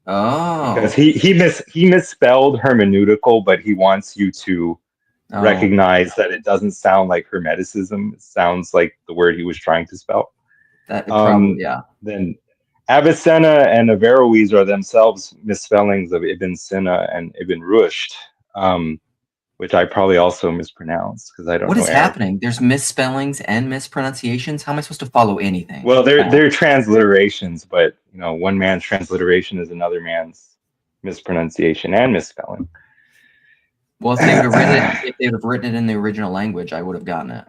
because Oh. he misspelled hermeneutical, but he wants you to Oh. recognize that it doesn't sound like hermeticism. It sounds like the word he was trying to spell. That it probably, yeah. Then Avicenna and Averroes are themselves misspellings of Ibn Sina and Ibn Rushd, which I probably also mispronounced because I don't What know is Arabic. happening? There's misspellings and mispronunciations. How am I supposed to follow anything? Well, they're transliterations, but one man's transliteration is another man's mispronunciation and misspelling. Well, if they would have written it in the original language, I would have gotten it.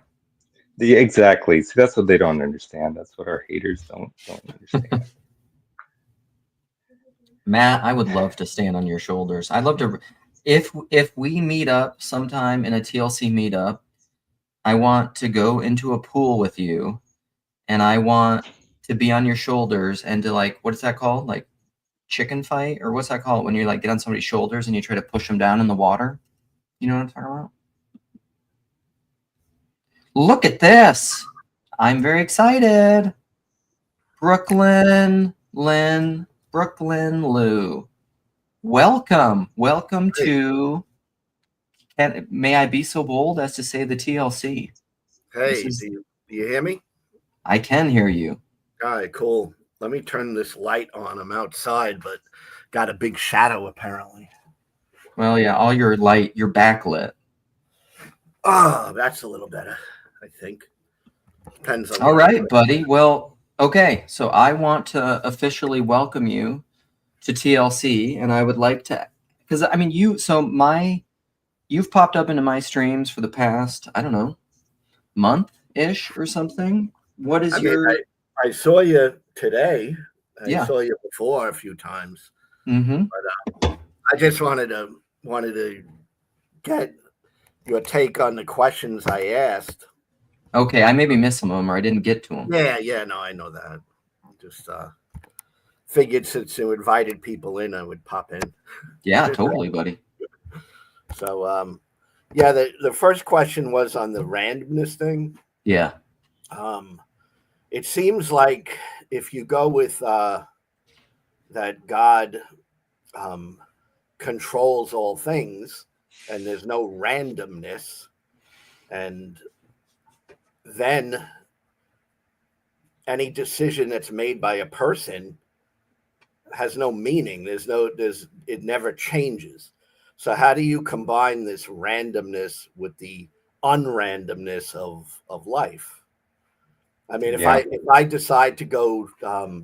Exactly. See, that's what they don't understand. That's what our haters don't understand. Matt, I would love to stand on your shoulders. I'd love to. If we meet up sometime in a TLC meetup, I want to go into a pool with you, and I want to be on your shoulders and to, like, what is that called? Like chicken fight, or what's that called when you like get on somebody's shoulders and you try to push them down in the water? You know what I'm talking about? Look at this. I'm very excited. Brooklyn Lou. Welcome to, may I be so bold as to say, the TLC. Hey, do you hear me? I can hear you. All right, cool. Let me turn this light on. I'm outside, but got a big shadow apparently. Well, yeah, all your light, you're backlit. Oh, that's a little better, I think. Depends on. All right, buddy. Well, okay. So I want to officially welcome you to TLC, and I would like to, because I mean, you've popped up into my streams for the past, I don't know, month-ish or something. What is I saw you today. Yeah. I saw you before a few times. Mm-hmm. But I just wanted to get your take on the questions I asked. Okay, I maybe missed some of them, or I didn't get to them. Yeah, no, I know that. Just figured since you invited people in, I would pop in. Yeah, totally, buddy. So, yeah, the first question was on the randomness thing. Yeah. It seems like if you go with that God controls all things and there's no randomness, and then any decision that's made by a person has no meaning. It never changes. So how do you combine this randomness with the unrandomness of life? I mean, if I decide to go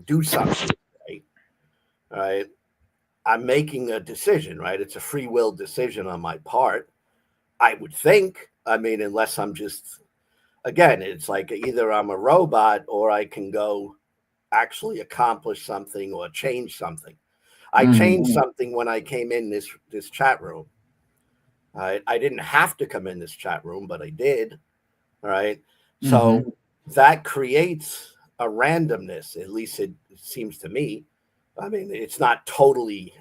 do something, right, I'm making a decision, right? It's a free will decision on my part. I would think. I mean, unless I'm just, again, it's like either I'm a robot or I can go actually accomplish something or change something. I changed something when I came in this chat room. I didn't have to come in this chat room, but I did. All right. So that creates a randomness, at least it seems to me. I mean, it's not totally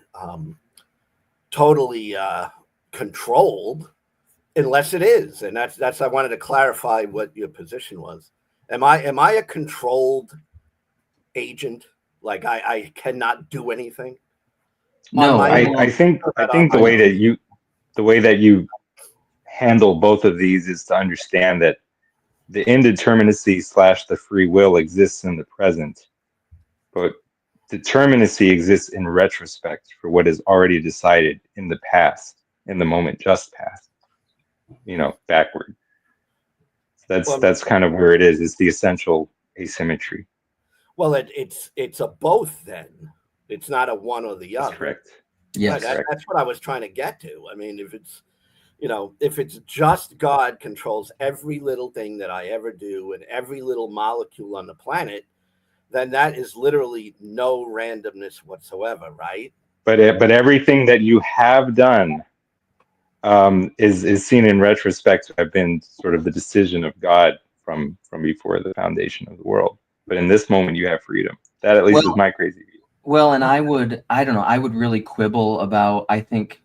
controlled unless it is. And that's I wanted to clarify what your position was. Am I a controlled agent? Like I cannot do anything on No, my I own, I don't. think or I not on think my own. the way that you handle both of these is to understand that the indeterminacy slash the free will exists in the present, but determinacy exists in retrospect for what is already decided in the past, in the moment just past, backward. Well, That's kind of where it is. It's the essential asymmetry. well, it's a both then. It's not a one or the That's other. correct. Right. That's Yes. correct. That's what I was trying to get to. I mean, if it's just God controls every little thing that I ever do and every little molecule on the planet, then that is literally no randomness whatsoever, right? But everything that you have done is seen in retrospect to have been sort of the decision of God from before the foundation of the world. But in this moment, you have freedom. That at least is Well, my crazy view. well, and I don't know, I would really quibble about, I think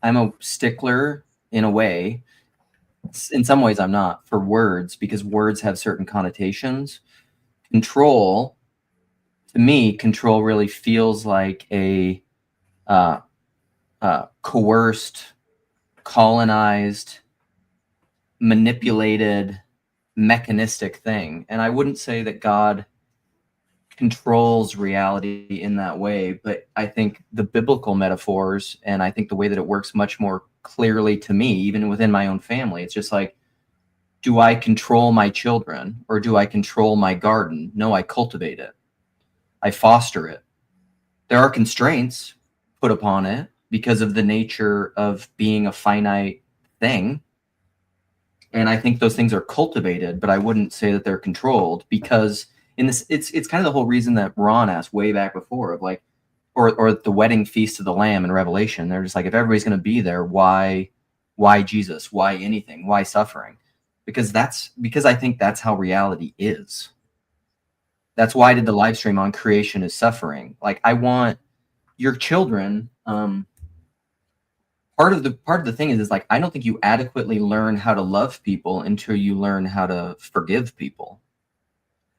I'm a stickler in a way. In some ways, I'm not, for words, because words have certain connotations. Control, to me, control really feels like a uh, coerced, colonized, manipulated, mechanistic thing. And I wouldn't say that God controls reality in that way, but I think the biblical metaphors, and I think the way that it works much more clearly to me, even within my own family, it's just like, do I control my children or do I control my garden? No, I cultivate it. I foster it. There are constraints put upon it because of the nature of being a finite thing. And I think those things are cultivated, but I wouldn't say that they're controlled, because in this, it's kind of the whole reason that Ron asked way back before of like, or the wedding feast of the Lamb in Revelation. They're just like, if everybody's going to be there, why Jesus? Why anything? Why suffering? Because I think that's how reality is. That's why I did the live stream on creation is suffering. Like, I want your children. Part of the thing is like, I don't think you adequately learn how to love people until you learn how to forgive people.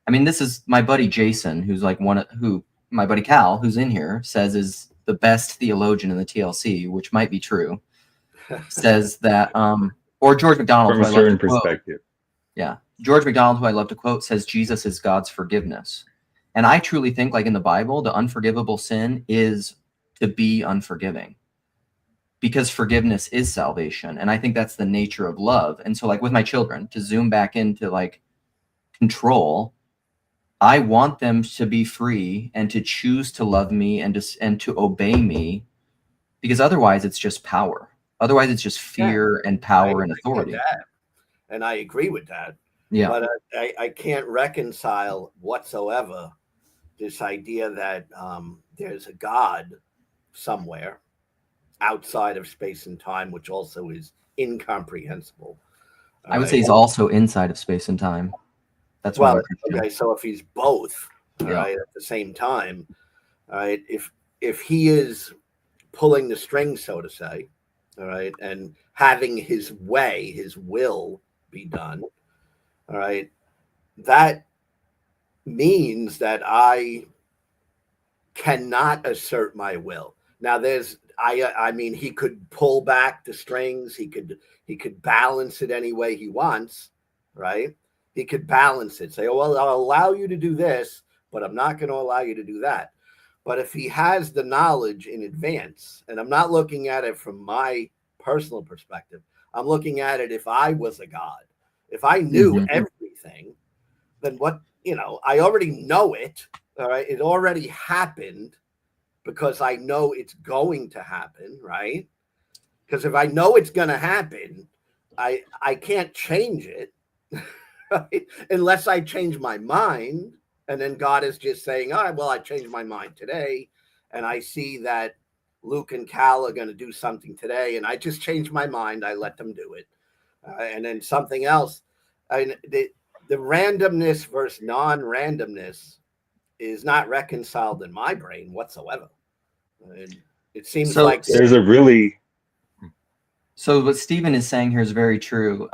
I mean, this is my buddy Jason, who's like my buddy Cal, who's in here, says is the best theologian in the TLC, which might be true. Says that, or George MacDonald, From who a I love to certain quote. perspective. Yeah, George MacDonald, who I love to quote, says Jesus is God's forgiveness. And I truly think, like in the Bible, the unforgivable sin is to be unforgiving, because forgiveness is salvation. And I think that's the nature of love. And so, like with my children, to zoom back into like control, I want them to be free and to choose to love me and to obey me, because otherwise it's just power. Otherwise it's just Yeah, fear and I power and get authority. that, and I agree with that. Yeah. But I can't reconcile whatsoever this idea that there's a God somewhere outside of space and time, which also is incomprehensible. All I would say right. he's also inside of space and time. That's why I'm Well, a Christian. okay. So if he's both, all Yeah. right, at the same time, all right, if he is pulling the strings, so to say, all right, and having his way, his will be done, all right, that means that I cannot assert my will. Now I mean he could pull back the strings, he could balance it any way he wants, right? He could balance it, say, oh well, I'll allow you to do this, but I'm not going to allow you to do that. But if he has the knowledge in advance, and I'm not looking at it from my personal perspective, I'm looking at it, if I was a god, if I knew everything, then I already know it. All right. It already happened because I know it's going to happen. Right. Because if I know it's going to happen, I can't change it. Right? Unless I change my mind. And then God is just saying, all right, well, I changed my mind today. And I see that Luke and Cal are going to do something today. And I just changed my mind. I let them do it. And then something else. The randomness versus non-randomness is not reconciled in my brain whatsoever. And it seems So- like There's a really So what Stephen is saying here is very true.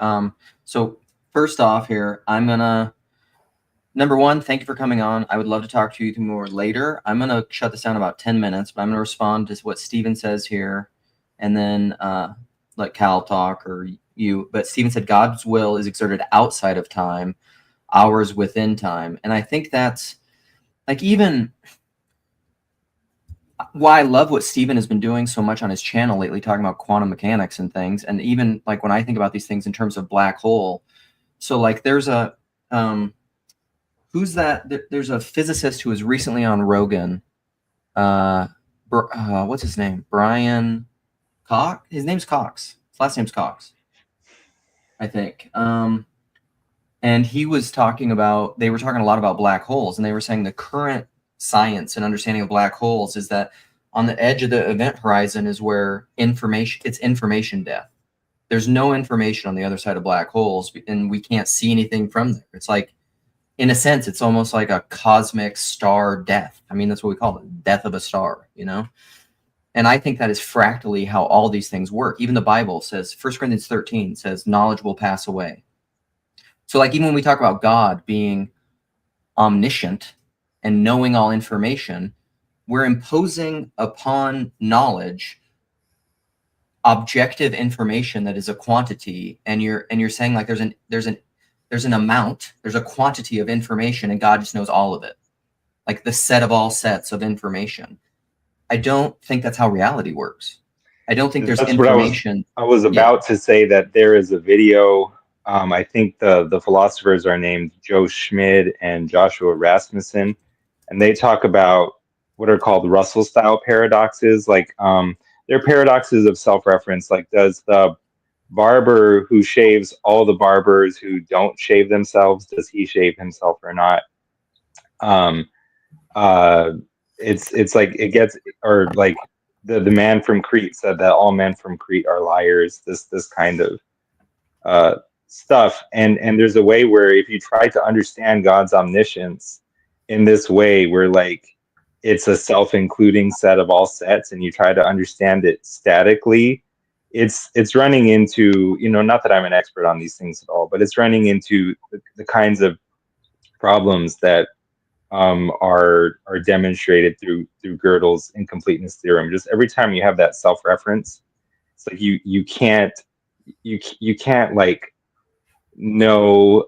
So first off here, I'm gonna number one, thank you for coming on. I would love to talk to you more later. I'm gonna shut this down in about 10 minutes, but I'm gonna respond to what Stephen says here, and then let Cal talk or you. But Stephen said God's will is exerted outside of time, ours within time, and I think that's like even why I love what Steven has been doing so much on his channel lately, talking about quantum mechanics and things. And even like when I think about these things in terms of black hole. So like there's a, who's that? There's a physicist who was recently on Rogan. What's his name? Brian Cox? His name's Cox. His last name's Cox, I think. And he was talking about, they were talking a lot about black holes, and they were saying the current science and understanding of black holes is that on the edge of the event horizon is where it's information death. There's no information on the other side of black holes, and we can't see anything from there. It's like, in a sense, it's almost like a cosmic star death. I mean, that's what we call it, death of a star, you know? And I think that is fractally how all these things work. Even the Bible says, 1 Corinthians 13 says, knowledge will pass away. So like even when we talk about God being omniscient and knowing all information, we're imposing upon knowledge objective information that is a quantity, and you're saying like there's an amount, there's a quantity of information, and God just knows all of it, like the set of all sets of information. I don't think that's how reality works. I don't think there's that's information. what I was about to say, that there is a video. I think the philosophers are named Joe Schmid and Joshua Rasmussen, and they talk about what are called Russell style paradoxes. Like they're paradoxes of self-reference. Like, does the barber who shaves all the barbers who don't shave themselves, does he shave himself or not? It's like it gets, or like the man from Crete said that all men from Crete are liars. This kind of stuff, and there's a way where if you try to understand God's omniscience in this way, where like it's a self-including set of all sets, and you try to understand it statically, it's running into, you know, not that I'm an expert on these things at all, but it's running into the kinds of problems that are demonstrated through Gödel's incompleteness theorem. Just every time you have that self-reference, it's like you can't like know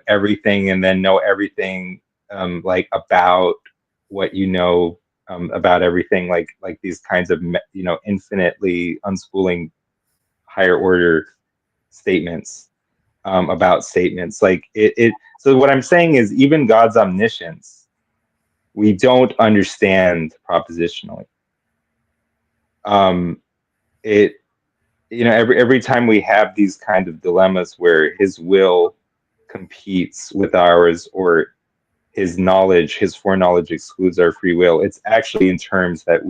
everything and then know everything like about what you know about everything, like these kinds of, you know, infinitely unspooling higher order statements about statements. Like it so what I'm saying is, even God's omniscience, we don't understand propositionally. It, you know, every time we have these kind of dilemmas where his will competes with ours, or his knowledge, his foreknowledge excludes our free will, it's actually in terms that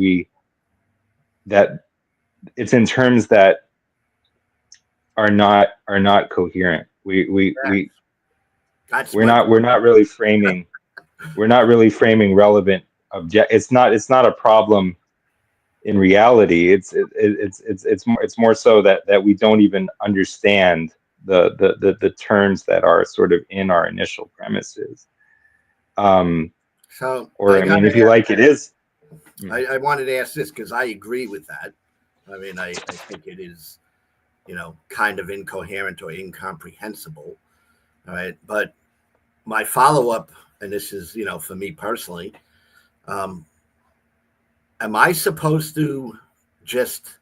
it's in terms that are not coherent. We're not really framing relevant object. It's not a problem in reality. It's more so that we don't even understand the terms that are sort of in our initial premises. So, or I mean, if you like, it is. I wanted to ask this because I agree with that. I mean, I think it is, you know, kind of incoherent or incomprehensible. All right. But my follow-up, and this is, you know, for me personally, am I supposed to just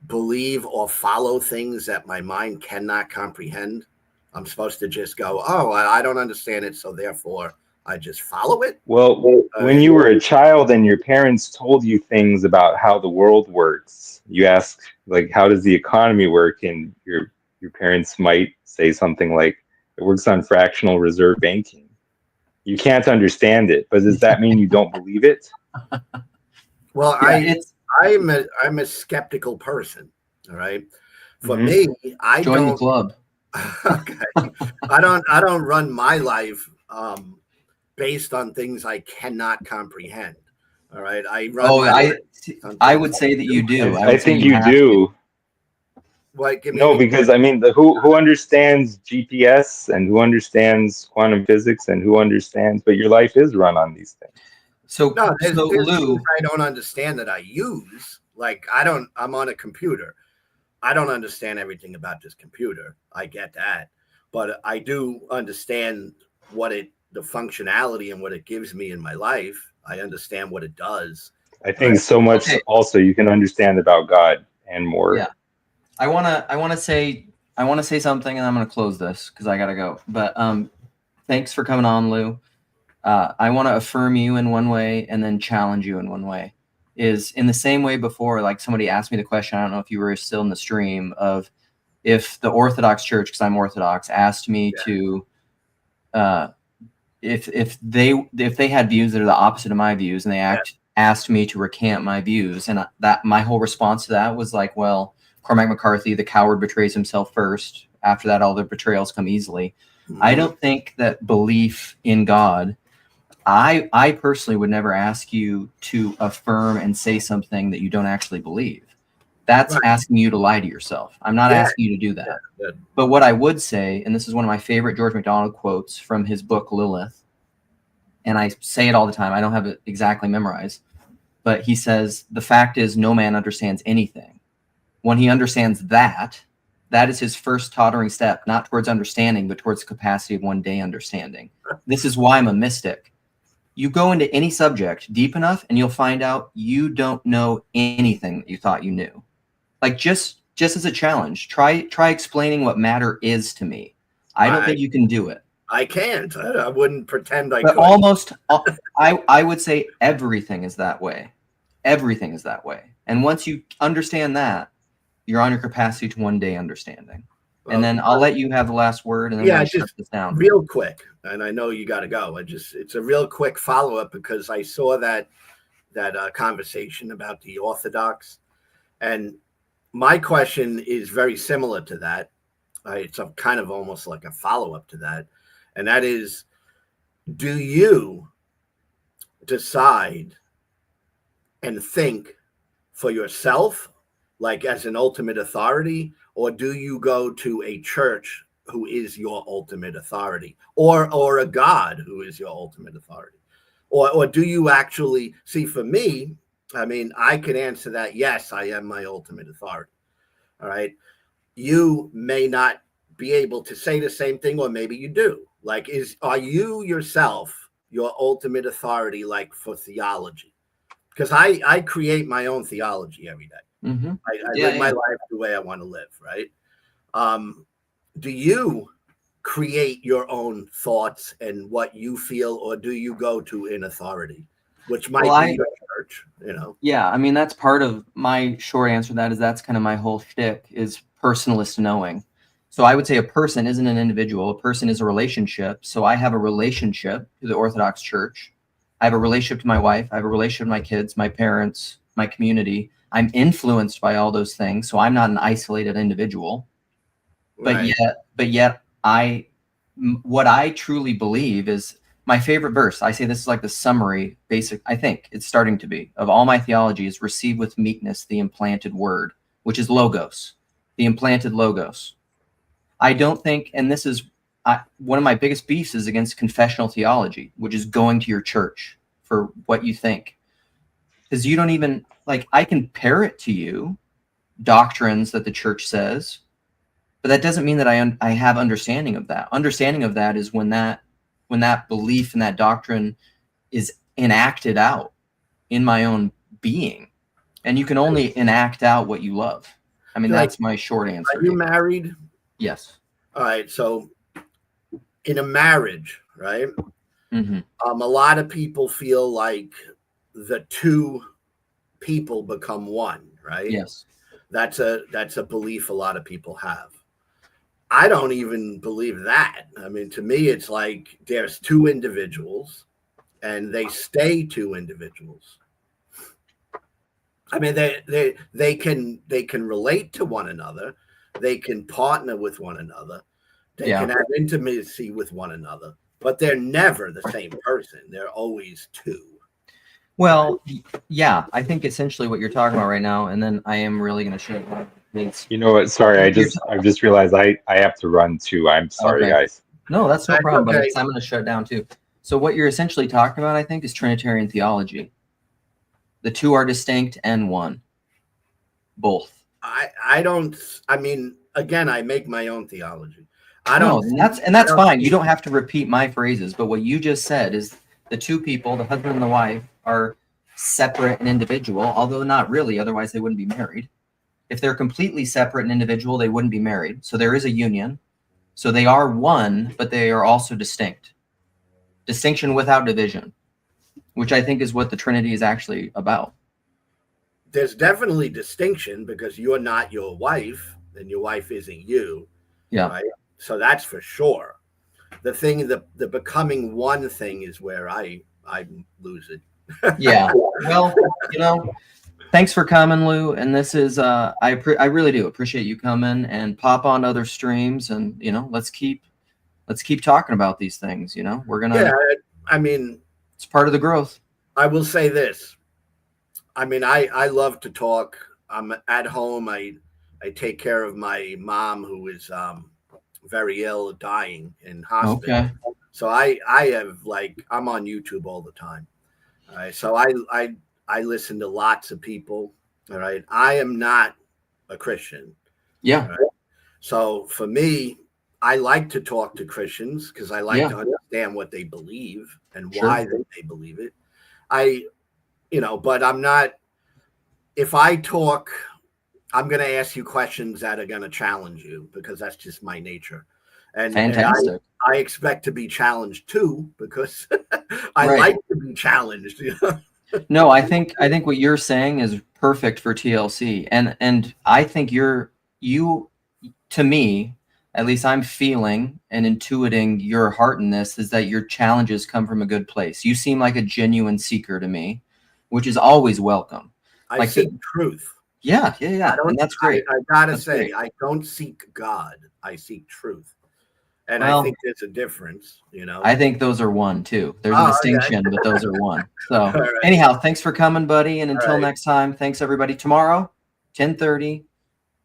believe or follow things that my mind cannot comprehend? I'm supposed to just go, oh, I don't understand it, so therefore I just follow it? Well, when you were a child and your parents told you things about how the world works, you asked, like, how does the economy work? And your parents might say something like, it works on fractional reserve banking. You can't understand it, but does that mean you don't believe it? Well, yeah, I'm a skeptical person. All right. For me, I join don't. the club. Okay. I don't run my life based on things I cannot comprehend. All right. I run Oh, my life on I things would I say that you do. do. I I would say think you you have to. do. What? Give me No, any. because I mean, who understands GPS and who understands quantum physics and who understands, but your life is run on these things. So No, so there's things Lou, I don't understand that I use. Like I don't. I'm on a computer. I don't understand everything about this computer. I get that, but I do understand the functionality and what it gives me in my life. I understand what it does. I All right. think so much okay, also you can understand about God and more. yeah. I wanna say something, and I'm gonna close this because I gotta go. But thanks for coming on, Lou. I want to affirm you in one way and then challenge you in one way. Is in the same way before, like somebody asked me the question, I don't know if you were still in the stream, of if the Orthodox Church, because I'm Orthodox, asked me to, uh, if they had views that are the opposite of my views, and they asked me to recant my views, and that my whole response to that was like, well, Cormac McCarthy, the coward, betrays himself first. After that, all the betrayals come easily. I don't think that belief in God. I personally would never ask you to affirm and say something that you don't actually believe. That's Right. asking you to lie to yourself. I'm not Yeah. asking you to do that. Yeah. But what I would say, and this is one of my favorite George MacDonald quotes from his book Lilith, and I say it all the time. I don't have it exactly memorized, but he says, "The fact is, no man understands anything. When he understands that, that is his first tottering step, not towards understanding, but towards the capacity of one day understanding. This is why I'm a mystic. You go into any subject deep enough and you'll find out you don't know anything that you thought you knew. Like just as a challenge, try explaining what matter is to me. I don't I think you can do it. I can't. I wouldn't pretend I But could. almost I would say everything is that way. Everything is that way. And once you understand that, you're on your capacity to one day understanding. And Well, then I'll let you have the last word, and then we're yeah, going to shut just this down. real quick, and I know you got to go. It's a real quick follow up because I saw that conversation about the Orthodox, and my question is very similar to that. It's a kind of almost like a follow up to that, and that is, do you decide and think for yourself, like as an ultimate authority, or do you go to a church who is your ultimate authority, or a God who is your ultimate authority, or do you actually see? For me, I mean, I can answer that. Yes, I am my ultimate authority. All right. You may not be able to say the same thing, or maybe you do. Like, are you yourself your ultimate authority, like for theology? Because I create my own theology every day. Mm-hmm. I Yeah, live my yeah. life the way I want to live, right? Um, do you create your own thoughts and what you feel, or do you go to an authority, which Well, might be your church, you know? yeah, I mean, that's part of my short answer to that. Is that's kind of my whole shtick, is personalist knowing. So I would say a person isn't an individual. A person is a relationship. So I have a relationship to the Orthodox Church. I have a relationship to my wife. I have a relationship to my kids, my parents, my community. I'm influenced by all those things. So I'm not an isolated individual. But Right. yet what I truly believe is my favorite verse. I say this is like the summary, basic, I think it's starting to be, of all my theology, is receive with meekness the implanted word, which is logos, the implanted logos. I don't think, and this is one of my biggest beefs is against confessional theology, which is going to your church for what you think. Because you don't even, like, I can parrot to you doctrines that the church says, but that doesn't mean that I have understanding of that. Understanding of that is when that belief and that doctrine is enacted out in my own being, and you can only enact out what you love. I mean, Like, that's my short answer are you here. married? Yes. All right. So in a marriage, right? Mm-hmm. A lot of people feel like the two people become one, right? Yes. That's a belief a lot of people have. I don't even believe that. I mean, to me, it's like there's two individuals and they stay two individuals. I mean, they can relate to one another, they can partner with one another, They Yeah. can have intimacy with one another, but they're never the same person. They're always two. Well, yeah, I think essentially what you're talking about right now, and then I am really going to show you things. You know what? Sorry, I You're just realized I have to run too. I'm sorry, Okay. guys. No, that's no That's problem, buddy. okay. 'Cause I'm going to shut it down too. So what you're essentially talking about, I think, is Trinitarian theology. The two are distinct and one. Both. I don't. I mean, again, I make my own theology. I No, don't. and that's fine. You don't have to repeat my phrases, but what you just said is the two people, the husband and the wife, are separate and individual, although not really, otherwise they wouldn't be married. If they're completely separate and individual, they wouldn't be married. So there is a union. So they are one, but they are also distinct. Distinction without division, which I think is what the Trinity is actually about. There's definitely distinction because you're not your wife and your wife isn't you. Yeah. Right. So that's for sure. The thing, the becoming one thing is where I lose it. Yeah. Well, thanks for coming, Lou. And this is I really do appreciate you coming, and pop on other streams, and let's keep talking about these things. We're gonna. Yeah. I mean, it's part of the growth. I will say this. I mean, I love to talk. I'm at home. I take care of my mom who is very ill, dying in hospital. Okay. So I have I'm on YouTube all the time. All right. So I listen to lots of people. All right. I am not a Christian. Yeah. Right? So for me, I like to talk to Christians because I like to understand what they believe and why they believe it. But I'm not, if I talk, I'm going to ask you questions that are going to challenge you because that's just my nature. And fantastic. I expect to be challenged too because I like to be challenged. No, I think what you're saying is perfect for TLC. And I think you, to me, at least I'm feeling and intuiting your heart in this, is that your challenges come from a good place. You seem like a genuine seeker to me, which is always welcome. I seek truth. Yeah. And that's great. I gotta say, great. I don't seek God. I seek truth. And I think there's a difference, I think those are one too. There's a distinction, but those are one. So anyhow, thanks for coming, buddy. And until next time, thanks everybody. Tomorrow, 10:30,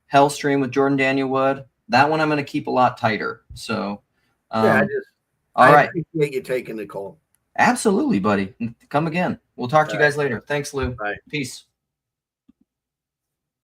Hell Stream with Jordan Daniel Wood. That one I'm going to keep a lot tighter. So, I appreciate you taking the call. Absolutely, buddy. Come again. We'll talk to you guys later. Thanks, Lou. Bye. Peace.